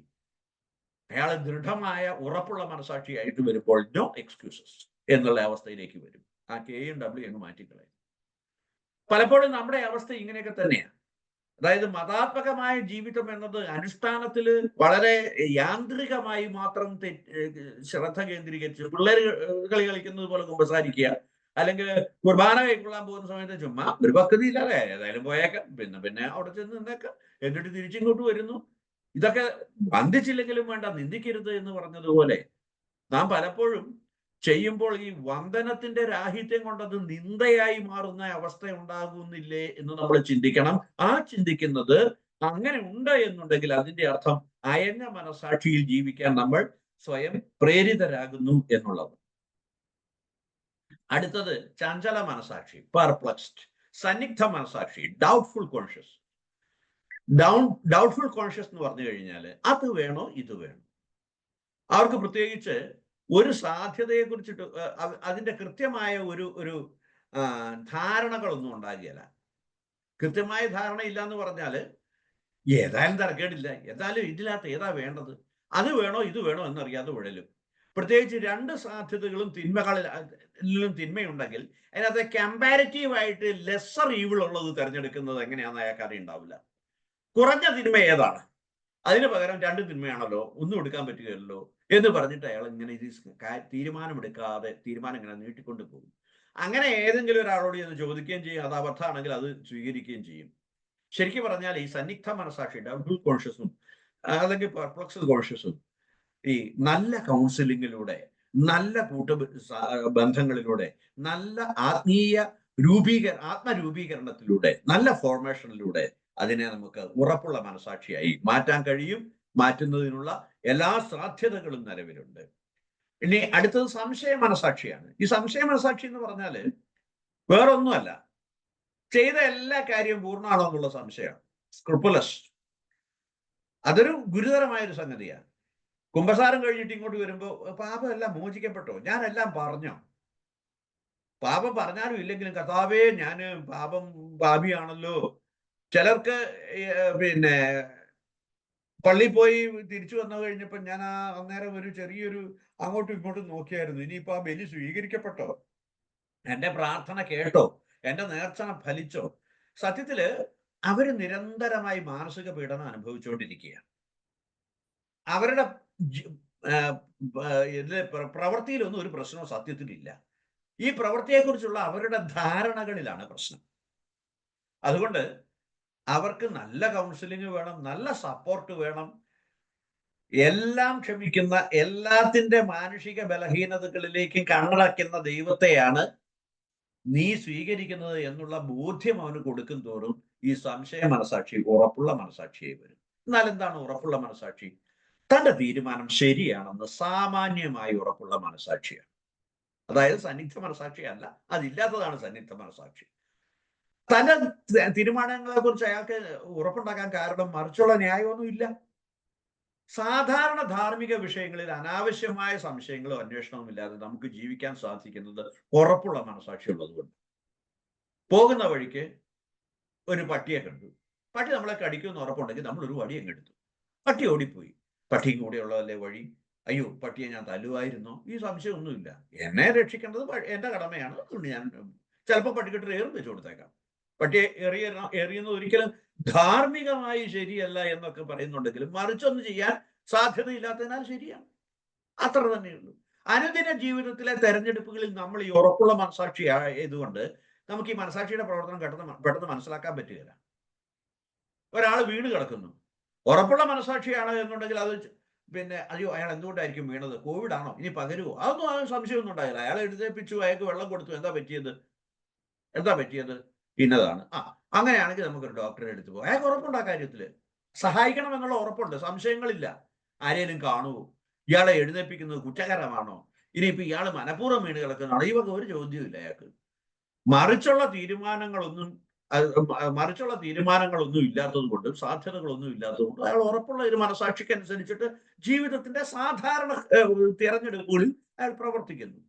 അയാൾ ദൃഢമായ ഉറപ്പുള്ള മനസാക്ഷിയായിട്ട് വരുമ്പോൾ നോ എക്സ്ക്യൂസസ് എന്നുള്ള അവസ്ഥയിലേക്ക് വരും. ആ കെയും ഡബ്ല്യു അങ്ങ് മാറ്റിക്കളയും. പലപ്പോഴും നമ്മുടെ അവസ്ഥ ഇങ്ങനെയൊക്കെ തന്നെയാണ്. അതായത് മതാത്മകമായ ജീവിതം എന്നത് അനുഷ്ഠാനത്തിൽ വളരെ യാന്ത്രികമായി മാത്രം ശ്രദ്ധ കേന്ദ്രീകരിച്ച് പിള്ളേർ കളി കളിക്കുന്നത് പോലെ കുമ്പസാരിക്കുക, അല്ലെങ്കിൽ കുർബാന കൈക്കൊള്ളാൻ പോകുന്ന സമയത്ത് ചുമ്മാ ഒരു പക്വതയില്ലാതെ ഏതായാലും പോയേക്കാം, പിന്നെ അവിടെ ചെന്ന് നിന്നേക്കാം, എന്നിട്ട് തിരിച്ചിങ്ങോട്ട് വരുന്നു. ഇതൊക്കെ വന്ദിച്ചില്ലെങ്കിലും വേണ്ട, നിന്ദിക്കരുത് എന്ന് പറഞ്ഞതുപോലെ നാം പലപ്പോഴും ചെയ്യുമ്പോൾ ഈ വന്ദനത്തിന്റെ രാഹിത്യം കൊണ്ടത് നിന്ദയായി മാറുന്ന അവസ്ഥ ഉണ്ടാകുന്നില്ലേ എന്ന് നമ്മൾ ചിന്തിക്കണം. ചിന്തിക്കുന്നത് അങ്ങനെ ഉണ്ട് എന്നുണ്ടെങ്കിൽ അതിന്റെ അർത്ഥം അയഞ്ഞ മനസാക്ഷിയിൽ ജീവിക്കാൻ നമ്മൾ സ്വയം പ്രേരിതരാകുന്നു എന്നുള്ളത്. അടുത്തത് ചഞ്ചല മനസാക്ഷി, പെർപ്ലക്സ്ഡ്. സന്നിഗ്ധ മനസാക്ഷി, ഡൗട്ട്ഫുൾ കോൺഷ്യസ്. ഡൗട്ട്ഫുൾ കോൺഷ്യസ് എന്ന് പറഞ്ഞു കഴിഞ്ഞാൽ അത് വേണോ ഇത് വേണോ, അവർക്ക് പ്രത്യേകിച്ച് ഒരു സാധ്യതയെ കുറിച്ചിട്ട് അതിന്റെ കൃത്യമായ ഒരു ധാരണകളൊന്നും ഉണ്ടാകില്ല. കൃത്യമായ ധാരണ ഇല്ല എന്ന് പറഞ്ഞാല് ഏതായാലും തരക്കേടില്ല, ഏതായാലും ഇതിനകത്ത് ഏതാ വേണ്ടത്, അത് വേണോ ഇത് വേണോ എന്നറിയാതെ ഉഴലും. പ്രത്യേകിച്ച് രണ്ട് സാധ്യതകളും തിന്മകളിലും തിന്മയുണ്ടെങ്കിൽ അതിനകത്ത് കമ്പാരിറ്റീവായിട്ട് ലെസ്സർ ഈവിൾ ഉള്ളത് തിരഞ്ഞെടുക്കുന്നത് എങ്ങനെയാണെന്ന് അയാൾക്ക് അറിയുണ്ടാവില്ല. കുറഞ്ഞ തിന്മ ഏതാണ്, അതിന് പകരം രണ്ട് തിന്മയാണല്ലോ, ഒന്നും എടുക്കാൻ പറ്റുകയല്ലോ എന്ന് പറഞ്ഞിട്ട് അയാൾ ഇങ്ങനെ തീരുമാനമെടുക്കാതെ തീരുമാനം ഇങ്ങനെ നീട്ടിക്കൊണ്ട് പോകും. അങ്ങനെ ഏതെങ്കിലും ഒരാളോട് എന്ന് ചോദിക്കുകയും ചെയ്യും, അത് അബദ്ധമാണെങ്കിൽ അത് സ്വീകരിക്കുകയും ചെയ്യും. ശരിക്കും പറഞ്ഞാൽ ഈ സന്നിഗ്ധ മനസാക്ഷി, ഡൗട്ട്ഫുൾ കോൺഷ്യസും അല്ലെങ്കിൽ പെർപ്ലക്സ്ഡ് കോൺഷ്യസും ഈ നല്ല കൗൺസിലിങ്ങിലൂടെ, നല്ല ബന്ധങ്ങളിലൂടെ, നല്ല ആത്മരൂപീകരണത്തിലൂടെ, നല്ല ഫോർമേഷനിലൂടെ അതിനെ നമുക്ക് ഉറപ്പുള്ള മനസാക്ഷിയായി മാറ്റാൻ കഴിയും. മാറ്റുന്നതിനുള്ള എല്ലാ സാധ്യതകളും നിലവിലുണ്ട്. ഇനി അടുത്തത് സംശയ മനസാക്ഷിയാണ്. ഈ സംശയ മനസാക്ഷി എന്ന് പറഞ്ഞാല് വേറൊന്നുമല്ല, ചെയ്ത എല്ലാ കാര്യവും പൂർണ്ണമാണോ എന്നുള്ള സംശയമാണ്. സ്ക്രൂപ്പുലസ്. അതൊരു ഗുരുതരമായൊരു സംഗതിയാണ്. കുമ്പസാരം കഴിഞ്ഞിട്ട് ഇങ്ങോട്ട് വരുമ്പോൾ പാപം എല്ലാം മോചിക്കപ്പെട്ടോ, ഞാനെല്ലാം പറഞ്ഞോ? പാപം പറഞ്ഞാലും ഇല്ലെങ്കിലും കർത്താവേ ഞാൻ പാപിയാണല്ലോ. ചിലർക്ക് പള്ളിയിൽ പോയി തിരിച്ചു വന്നു കഴിഞ്ഞപ്പോൾ ഞാൻ അന്നേരം ഒരു ചെറിയൊരു അങ്ങോട്ടും ഇങ്ങോട്ടും നോക്കിയായിരുന്നു, ഇനിയിപ്പോ ആ ബലി സ്വീകരിക്കപ്പെട്ടോ, എന്റെ പ്രാർത്ഥന കേട്ടോ, എന്റെ നേർച്ച ഫലിച്ചോ? സത്യത്തില് അവര് നിരന്തരമായി മാനസിക പീഡനം അനുഭവിച്ചുകൊണ്ടിരിക്കുകയാണ്. അവരുടെ പ്രവൃത്തിയിലൊന്നും ഒരു പ്രശ്നവും സത്യത്തിലില്ല. ഈ പ്രവൃത്തിയെക്കുറിച്ചുള്ള അവരുടെ ധാരണകളിലാണ് പ്രശ്നം. അതുകൊണ്ട് അവർക്ക് നല്ല കൗൺസിലിംഗ് വേണം, നല്ല സപ്പോർട്ട് വേണം. എല്ലാം ക്ഷമിക്കുന്ന, എല്ലാത്തിന്റെ മാനുഷിക ബലഹീനതകളിലേക്ക് കണ്ണടയ്ക്കുന്ന ദൈവത്തെയാണ് നീ സ്വീകരിക്കുന്നത് എന്നുള്ള ബോധ്യം അവന് കൊടുക്കും തോറും ഈ സംശയ മനസാക്ഷി ഉറപ്പുള്ള മനസാക്ഷിയായി വരും. എന്നാൽ എന്താണ് ഉറപ്പുള്ള മനസാക്ഷി? തന്റെ തീരുമാനം ശരിയാണെന്ന് സാമാന്യമായി ഉറപ്പുള്ള മനസാക്ഷിയാണ്. അതായത് സന്നിഗ്ധ മനസാക്ഷിയല്ല, അതില്ലാത്തതാണ് സന്നിഗ്ധ മനസാക്ഷി. തന്റെ തീരുമാനങ്ങളെ കുറിച്ച് അയാൾക്ക് ഉറപ്പുണ്ടാക്കാൻ കാരണം മറിച്ചുള്ള ന്യായമൊന്നും ഇല്ല. സാധാരണ ധാർമ്മിക വിഷയങ്ങളിൽ അനാവശ്യമായ സംശയങ്ങളോ അന്വേഷണവും ഇല്ലാതെ നമുക്ക് ജീവിക്കാൻ സാധിക്കുന്നത് ഉറപ്പുള്ള മനസാക്ഷി ഉള്ളതുകൊണ്ട്. പോകുന്ന വഴിക്ക് ഒരു പട്ടിയെ കണ്ടു. പട്ടി നമ്മളെ കടിക്കുമെന്ന് ഉറപ്പുണ്ടെങ്കിൽ നമ്മളൊരു വടി അങ്ങ് എടുത്തു. പട്ടി ഓടിപ്പോയി. പട്ടിയും കൂടെയുള്ളതല്ലേ വഴി. അയ്യോ, പട്ടിയെ ഞാൻ തല്ലുമായിരുന്നോ? ഈ സംശയമൊന്നുമില്ല. എന്നെ രക്ഷിക്കേണ്ടത് എന്റെ കടമയാണ്. അതുകൊണ്ട് ഞാൻ ചിലപ്പോൾ പട്ടിക്കിട്ട് ഏറും വെച്ചു കൊടുത്തേക്കാം. പട്ടിയെ എറിയുന്നത് ഒരിക്കലും ധാർമ്മികമായി ശരിയല്ല എന്നൊക്കെ പറയുന്നുണ്ടെങ്കിലും മറിച്ചൊന്ന് ചെയ്യാൻ സാധ്യതയില്ലാത്തതിനാൽ ശരിയാണ്. അത്ര തന്നെയുള്ളൂ. അനുദിന ജീവിതത്തിലെ തെരഞ്ഞെടുപ്പുകളിൽ നമ്മൾ ഈ ഉറപ്പുള്ള മനസാക്ഷി ആയതുകൊണ്ട് നമുക്ക് ഈ മനസാക്ഷിയുടെ പ്രവർത്തനം പെട്ടെന്ന് മനസ്സിലാക്കാൻ പറ്റുകയില്ല. ഒരാൾ വീണ് കിടക്കുന്നു, ഉറപ്പുള്ള മനസാക്ഷിയാണ് എന്നുണ്ടെങ്കിൽ അത് പിന്നെ അയ്യോ അയാൾ എന്തുകൊണ്ടായിരിക്കും വീണത്? കോവിഡ് ആണോ? ഇനി പകരുമോ? അതൊന്നും സംശയമൊന്നും ഉണ്ടായില്ല. അയാളെ എഴുന്നേൽപ്പിച്ചു, അയാൾക്ക് വെള്ളം കൊടുത്തു. എന്താ പറ്റിയത്? ഇന്നതാണ്. അങ്ങനെയാണെങ്കിൽ നമുക്കൊരു ഡോക്ടറെ എടുത്തു പോകും. അയാൾക്ക് ഉറപ്പുണ്ട് ആ കാര്യത്തില്. സഹായിക്കണം എന്നുള്ള ഉറപ്പുണ്ട്, സംശയങ്ങളില്ല. ആരെയും കാണുമോ? ഇയാളെ എഴുന്നേൽപ്പിക്കുന്നത് കുറ്റകരമാണോ? ഇനിയിപ്പോ ഇയാൾ മനഃപൂർവ്വം വീണ് കിടക്കുന്നതാണോ? ഈ വക ഒരു ചോദ്യവും ഇല്ല അയാൾക്ക്. മറിച്ചുള്ള തീരുമാനങ്ങളൊന്നും ഇല്ലാത്തത് കൊണ്ടും സാധ്യതകളൊന്നും ഇല്ലാത്തത് കൊണ്ടും അയാൾ ഉറപ്പുള്ള ഒരു മനസാക്ഷിക്ക് അനുസരിച്ചിട്ട് ജീവിതത്തിന്റെ സാധാരണ തിരഞ്ഞെടുപ്പുകളിൽ അയാൾ പ്രവർത്തിക്കുന്നു.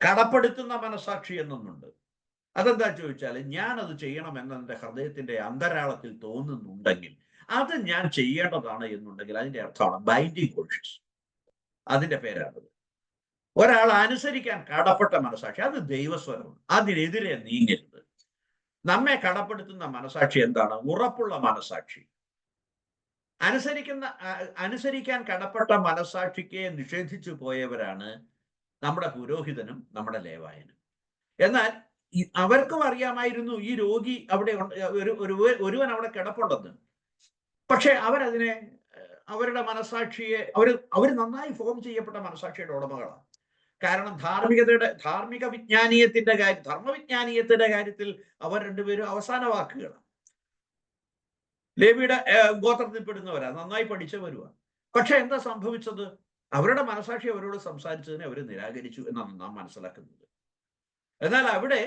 കടപ്പെടുത്തുന്ന മനസാക്ഷി എന്നൊന്നുണ്ട്. അതെന്താ ചോദിച്ചാൽ, ഞാൻ അത് ചെയ്യണമെന്ന് എന്റെ ഹൃദയത്തിന്റെ അന്തരാളത്തിൽ തോന്നുന്നുണ്ടെങ്കിൽ അത് ഞാൻ ചെയ്യേണ്ടതാണ് എന്നുണ്ടെങ്കിൽ അതിന്റെ അർത്ഥമാണ് ബൈൻഡിങ് കോൺഷ്യസ്. അതിന്റെ പേരാണത്. ഒരാൾ അനുസരിക്കാൻ കടപ്പെട്ട മനസാക്ഷി, അത് ദൈവസ്വരമാണ്. അതിനെതിരെ നീങ്ങരുത്. നമ്മെ കടപ്പെടുത്തുന്ന മനസാക്ഷി എന്താണ്? ഉറപ്പുള്ള മനസാക്ഷി. അനുസരിക്കാൻ കടപ്പെട്ട മനസാക്ഷിക്ക് നിഷേധിച്ചു പോയവരാണ് നമ്മുടെ പുരോഹിതനും നമ്മുടെ ലേവായനും. എന്നാൽ അവർക്കും അറിയാമായിരുന്നു ഈ രോഗി അവിടെ ഒരുവൻ അവിടെ കിടപ്പുണ്ടെന്ന്. പക്ഷെ അവരുടെ മനസാക്ഷിയെ അവർ നന്നായി ഫോം ചെയ്യപ്പെട്ട മനസാക്ഷിയുടെ ഉടമകളാണ്. കാരണം ധർമ്മവിജ്ഞാനീയത്തിന്റെ കാര്യത്തിൽ അവർ രണ്ടുപേരും അവസാന വാക്കുകളാണ്. ലേവിയുടെ ഗോത്രത്തിൽപ്പെടുന്നവരാ, നന്നായി പഠിച്ചവരുമാണ്. പക്ഷെ എന്താ സംഭവിച്ചത്? അവരുടെ മനസാക്ഷി അവരോട് സംസാരിച്ചതിനെ അവർ നിരാകരിച്ചു എന്നാണ് നാം മനസ്സിലാക്കുന്നത്. എന്നാൽ അവിടെ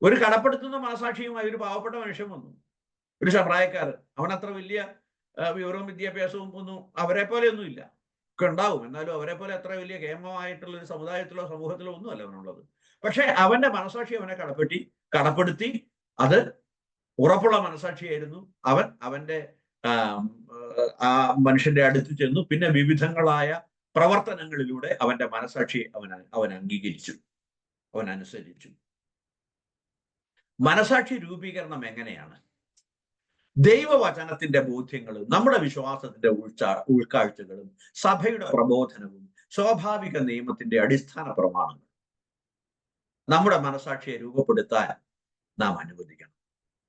ഒരു കടപ്പെടുത്തുന്ന മനസാക്ഷിയുമായി ഒരു പാവപ്പെട്ട മനുഷ്യൻ വന്നു, ഒരു ശബ്രായക്കാരൻ. അവൻ അത്ര വലിയ വിവരവും വിദ്യാഭ്യാസവും ഒന്നും അവരെ പോലെ ഒന്നും ഇല്ല, ഒക്കെ ഉണ്ടാവും. എന്നാലും അവരെ പോലെ അത്ര വലിയ കേമമായിട്ടുള്ള ഒരു സമുദായത്തിലോ സമൂഹത്തിലോ ഒന്നും അല്ല അവനുള്ളത്. പക്ഷെ അവന്റെ മനസാക്ഷി അവനെ കടപ്പെടുത്തി. അത് ഉറപ്പുള്ള മനസാക്ഷിയായിരുന്നു. അവന്റെ ആ മനുഷ്യന്റെ അടുത്ത് ചെന്നു. പിന്നെ വിവിധങ്ങളായ പ്രവർത്തനങ്ങളിലൂടെ അവന്റെ മനസാക്ഷി അവൻ അംഗീകരിച്ചു, അവൻ അനുസരിച്ചു. മനസാക്ഷി രൂപീകരണം എങ്ങനെയാണ്? ദൈവവചനത്തിന്റെ ബോധ്യങ്ങളും നമ്മുടെ വിശ്വാസത്തിന്റെ ഉൾക്കാഴ്ചകളും സഭയുടെ പ്രബോധനവും സ്വാഭാവിക നിയമത്തിന്റെ അടിസ്ഥാന പ്രമാണങ്ങൾ നമ്മുടെ മനസാക്ഷിയെ രൂപപ്പെടുത്താൻ നാം അനുവദിക്കണം.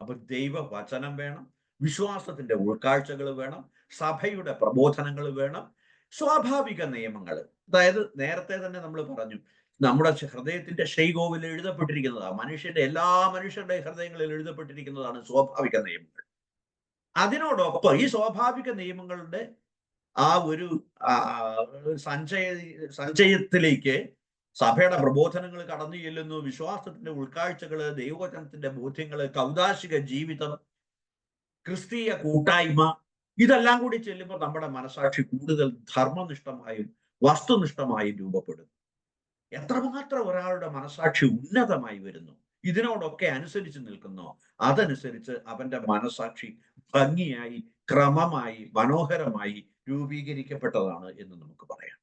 അപ്പൊ ദൈവവചനം വേണം, വിശ്വാസത്തിന്റെ ഉൾക്കാഴ്ചകൾ വേണം, സഭയുടെ പ്രബോധനങ്ങൾ വേണം, സ്വാഭാവിക നിയമങ്ങൾ. അതായത് നേരത്തെ തന്നെ നമ്മൾ പറഞ്ഞു, നമ്മുടെ ഹൃദയത്തിന്റെ ശ്രീകോവിൽ എഴുതപ്പെട്ടിരിക്കുന്നതാണ്. എല്ലാ മനുഷ്യരുടെ ഹൃദയങ്ങളിൽ എഴുതപ്പെട്ടിരിക്കുന്നതാണ് സ്വാഭാവിക നിയമങ്ങൾ. അതിനോടൊപ്പം ഈ സ്വാഭാവിക നിയമങ്ങളുടെ ആ ഒരു സഞ്ചയത്തിലേക്ക് സഭയുടെ പ്രബോധനങ്ങൾ കടന്നു ചെല്ലുന്നു. വിശ്വാസത്തിന്റെ ഉൾക്കാഴ്ചകള്, ദൈവവചനത്തിന്റെ ബോധ്യങ്ങള്, കൗദാശിക ജീവിതം, ക്രിസ്തീയ കൂട്ടായ്മ, ഇതെല്ലാം കൂടി ചെല്ലുമ്പോൾ നമ്മുടെ മനസാക്ഷി കൂടുതൽ ധർമ്മനിഷ്ഠമായും വസ്തുനിഷ്ഠമായും രൂപപ്പെടും. എത്രമാത്രം ഒരാളുടെ മനസാക്ഷി ഉന്നതമായി വരുന്നു, ഇതിനോടൊക്കെ അനുസരിച്ച് നിൽക്കുന്നോ, അതനുസരിച്ച് അവന്റെ മനസാക്ഷി ഭംഗിയായി, ക്രമമായി, മനോഹരമായി രൂപീകരിക്കപ്പെട്ടതാണ് എന്ന് നമുക്ക് പറയാം.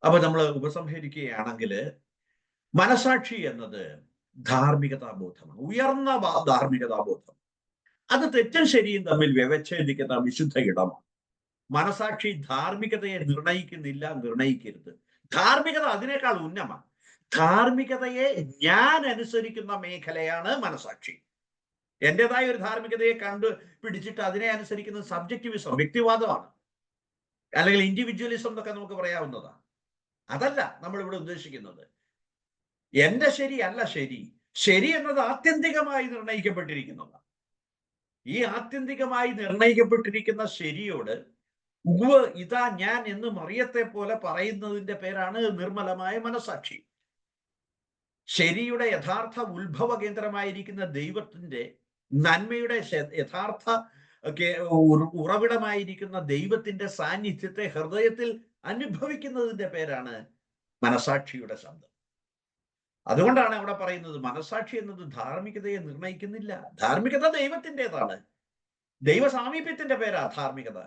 അപ്പൊ നമ്മൾ ഉപസംഹരിക്കുകയാണെങ്കിൽ, മനസാക്ഷി എന്നത് ധാർമ്മികതാബോധമാണ്, ഉയർന്ന ധാർമ്മികതാബോധം. അത് തെറ്റും ശരിയും തമ്മിൽ വ്യവച്ഛേദിക്കുന്ന വിശുദ്ധ ഇടമാണ്. മനസാക്ഷി ധാർമ്മികതയെ നിർണയിക്കരുത്. ധാർമ്മികത അതിനേക്കാൾ ഉന്നമാണ്. ധാർമ്മികതയെ ഞാൻ അനുസരിക്കുന്ന മേഖലയാണ് മനസാക്ഷി. എന്റേതായ ഒരു ധാർമ്മികതയെ പിടിച്ചിട്ട് അതിനെ അനുസരിക്കുന്നത് സബ്ജക്റ്റിവിസം, വ്യക്തിവാദമാണ്, അല്ലെങ്കിൽ ഇൻഡിവിജ്വലിസം എന്നൊക്കെ നമുക്ക് പറയാവുന്നതാണ്. അതല്ല നമ്മൾ ഇവിടെ ഉദ്ദേശിക്കുന്നത്. എന്റെ ശരിയല്ല ശരി, ശരി എന്നത് ആത്യന്തികമായി നിർണയിക്കപ്പെട്ടിരിക്കുന്നതാണ്. ഈ ആത്യന്തികമായി നിർണയിക്കപ്പെട്ടിരിക്കുന്ന ശരിയോട് ഉവ്വ് ഇതാ ഞാൻ എന്ന് മറിയത്തെ പോലെ പറയുന്നതിന്റെ പേരാണ് നിർമ്മലമായ മനസാക്ഷി. ശരിയുടെ യഥാർത്ഥ ഉത്ഭവ കേന്ദ്രമായിരിക്കുന്ന ദൈവത്തിന്റെ, നന്മയുടെ യഥാർത്ഥ ഉറവിടമായിരിക്കുന്ന ദൈവത്തിന്റെ സാന്നിധ്യത്തെ ഹൃദയത്തിൽ അനുഭവിക്കുന്നതിന്റെ പേരാണ് മനസാക്ഷിയുടെ ശബ്ദം. അതുകൊണ്ടാണ് അവിടെ പറയുന്നത് മനസാക്ഷി എന്നത് ധാർമ്മികതയെ നിർണയിക്കുന്നില്ല. ധാർമ്മികത ദൈവത്തിൻ്റെതാണ്. ദൈവ സാമീപ്യത്തിന്റെ പേരാ ധാർമ്മികത.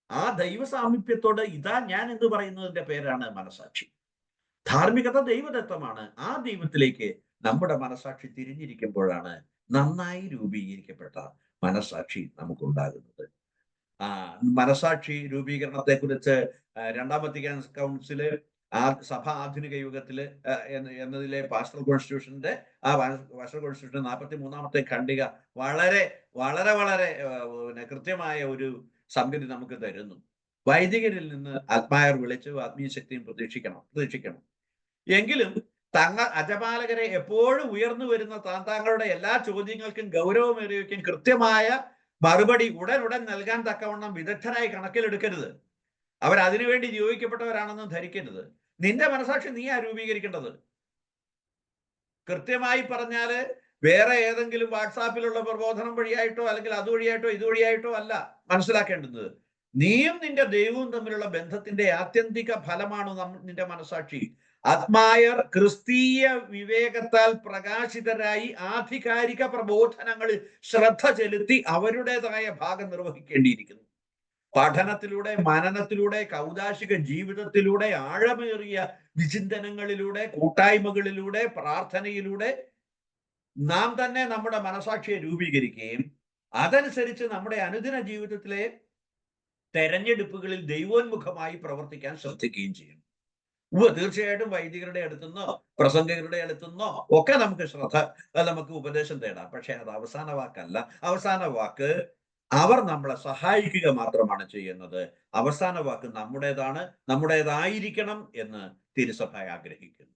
ആ ദൈവ സാമീപ്യത്തോട് ഇതാ ഞാൻ എന്ന് പറയുന്നതിന്റെ പേരാണ് മനസാക്ഷി. ധാർമ്മികത ദൈവദത്തമാണ്. ആ ദൈവത്തിലേക്ക് നമ്മുടെ മനസാക്ഷി തിരിഞ്ഞിരിക്കുമ്പോഴാണ് നന്നായി രൂപീകരിക്കപ്പെട്ട മനസാക്ഷി നമുക്കുണ്ടാകുന്നത്. മനസാക്ഷി രൂപീകരണത്തെ കുറിച്ച് രണ്ടാം വത്തിക്കാൻ കൗൺസില് സഭ ആധുനിക യുഗത്തില് എന്നതിലെ പാസ്റ്ററൽ കോൺസ്റ്റിറ്റ്യൂഷന്റെ പാസ്റ്ററൽ കോൺസ്റ്റിറ്റ്യൂഷൻ 43-ാമത്തെ ഖണ്ഡിക വളരെ വളരെ വളരെ കൃത്യമായ ഒരു സംഗതി നമുക്ക് തരുന്നു. വൈദികരിൽ നിന്ന് ആത്മായർ വിളിച്ച് ആത്മീയ ശക്തിയും പ്രതീക്ഷിക്കണം. എങ്കിലും അജപാലകരെ എപ്പോഴും ഉയർന്നു വരുന്ന താങ്കളുടെ എല്ലാ ചോദ്യങ്ങൾക്കും ഗൗരവമേറിയവയ്ക്കും കൃത്യമായ മറുപടി ഉടൻ നൽകാൻ തക്കവണ്ണം വിദഗ്ധരായി കണക്കിലെടുക്കരുത്. അവരതിനുവേണ്ടി നിയോഗിക്കപ്പെട്ടവരാണെന്ന് ധരിക്കരുത്. നിന്റെ മനസാക്ഷി നീയാ രൂപീകരിക്കേണ്ടത്. കൃത്യമായി പറഞ്ഞാല് വേറെ ഏതെങ്കിലും വാട്സാപ്പിലുള്ള പ്രബോധനം വഴിയായിട്ടോ അല്ലെങ്കിൽ അതുവഴിയായിട്ടോ ഇതുവഴിയായിട്ടോ അല്ല മനസ്സിലാക്കേണ്ടത്. നീയും നിന്റെ ദൈവവും തമ്മിലുള്ള ബന്ധത്തിന്റെ ആത്യന്തിക ഫലമാണ് നിന്റെ മനസാക്ഷി. ആത്മായർ ക്രിസ്തീയ വിവേകത്താൽ പ്രകാശിതരായി ആധികാരിക പ്രബോധനങ്ങളിൽ ശ്രദ്ധ ചെലുത്തി അവരുടേതായ ഭാഗം നിർവഹിക്കേണ്ടിയിരിക്കുന്നു. പഠനത്തിലൂടെ, മനനത്തിലൂടെ, കൗദാശിക ജീവിതത്തിലൂടെ, ആഴമേറിയ വിചിന്തനങ്ങളിലൂടെ, കൂട്ടായ്മകളിലൂടെ, പ്രാർത്ഥനയിലൂടെ നാം തന്നെ നമ്മുടെ മനസാക്ഷിയെ രൂപീകരിക്കുകയും അതനുസരിച്ച് നമ്മുടെ അനുദിന ജീവിതത്തിലെ തെരഞ്ഞെടുപ്പുകളിൽ ദൈവോന്മുഖമായി പ്രവർത്തിക്കാൻ ശ്രദ്ധിക്കുകയും ചെയ്യും. തീർച്ചയായിട്ടും വൈദികരുടെ അടുത്തുനിന്നോ പ്രസംഗകരുടെ അടുത്തുനിന്നോ ഒക്കെ നമുക്ക് ഉപദേശം തേടാം. പക്ഷെ അത് അവസാന വാക്കല്ല. അവസാന വാക്ക് അവർ നമ്മളെ സഹായിക്കുക മാത്രമാണ് ചെയ്യുന്നത്. അവസാന വാക്ക് നമ്മുടേതായിരിക്കണം എന്ന് തിരുസഭ ആഗ്രഹിക്കുന്നു.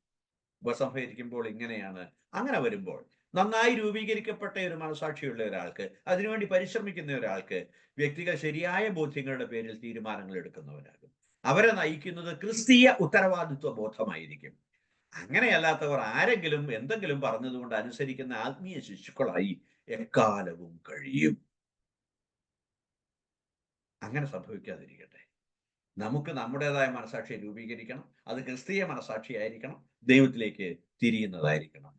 ഉപസംഹരിക്കുമ്പോൾ ഇങ്ങനെയാണ്. അങ്ങനെ വരുമ്പോൾ നന്നായി രൂപീകരിക്കപ്പെട്ട ഒരു മനസാക്ഷിയുള്ള ഒരാൾക്ക്, അതിനുവേണ്ടി പരിശ്രമിക്കുന്ന ഒരാൾക്ക് വ്യക്തികൾ ശരിയായ ബോധ്യങ്ങളുടെ പേരിൽ തീരുമാനങ്ങൾ എടുക്കുന്നവരാകും. അവരെ നയിക്കുന്നത് ക്രിസ്തീയ ഉത്തരവാദിത്വ ബോധമായിരിക്കും. അങ്ങനെയല്ലാത്തവർ ആരെങ്കിലും എന്തെങ്കിലും പറഞ്ഞതുകൊണ്ട് അനുസരിക്കുന്ന ആത്മീയ ശിശുക്കളായി എക്കാലവും കഴിയും. അങ്ങനെ സംഭവിക്കാതിരിക്കട്ടെ. നമുക്ക് നമ്മുടേതായ മനസാക്ഷിയെ രൂപീകരിക്കണം. അത് ക്രിസ്തീയ മനസാക്ഷിയായിരിക്കണം, ദൈവത്തിലേക്ക് തിരിയുന്നതായിരിക്കണം.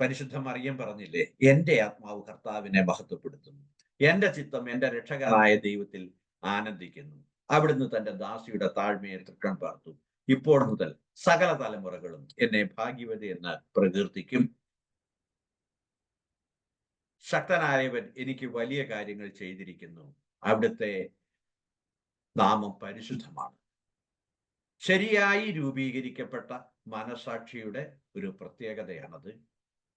പരിശുദ്ധ മറിയം പറഞ്ഞില്ലേ, എന്റെ ആത്മാവ് കർത്താവിനെ മഹത്വപ്പെടുത്തുന്നു, എന്റെ ചിത്തം എന്റെ രക്ഷകനായ ദൈവത്തിൽ ആനന്ദിക്കുന്നു. അവിടുന്ന് തന്റെ ദാസിയുടെ താഴ്മയെ തൃക്കൺ പാർത്തു. ഇപ്പോൾ മുതൽ സകല തലമുറകളും എന്നെ ഭാഗ്യവതി എന്ന് പ്രകീർത്തിക്കും. ശക്തനായവൻ എനിക്ക് വലിയ കാര്യങ്ങൾ ചെയ്തിരിക്കുന്നു. അവിടുത്തെ നാമം പരിശുദ്ധമാണ്. ശരിയായി രൂപീകരിക്കപ്പെട്ട മനസാക്ഷിയുടെ ഒരു പ്രത്യേകതയാണത്.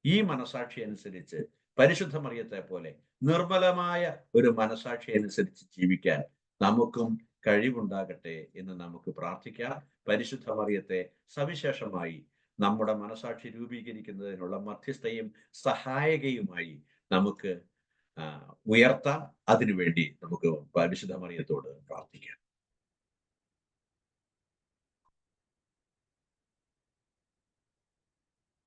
ഈ മനസാക്ഷി അനുസരിച്ച് പരിശുദ്ധ മറിയത്തെ പോലെ നിർമ്മലമായ ഒരു മനസാക്ഷി അനുസരിച്ച് ജീവിക്കാൻ നമുക്കും കഴിവുണ്ടാകട്ടെ എന്ന് നമുക്ക് പ്രാർത്ഥിക്കാം. പരിശുദ്ധ മറിയത്തെ സവിശേഷമായി നമ്മുടെ മനസാക്ഷി രൂപീകരിക്കുന്നതിനുള്ള മധ്യസ്ഥയും സഹായകയുമായി നമുക്ക് ഉയർത്താം. അതിനുവേണ്ടി നമുക്ക് പരിശുദ്ധ മറിയത്തോട് പ്രാർത്ഥിക്കാം.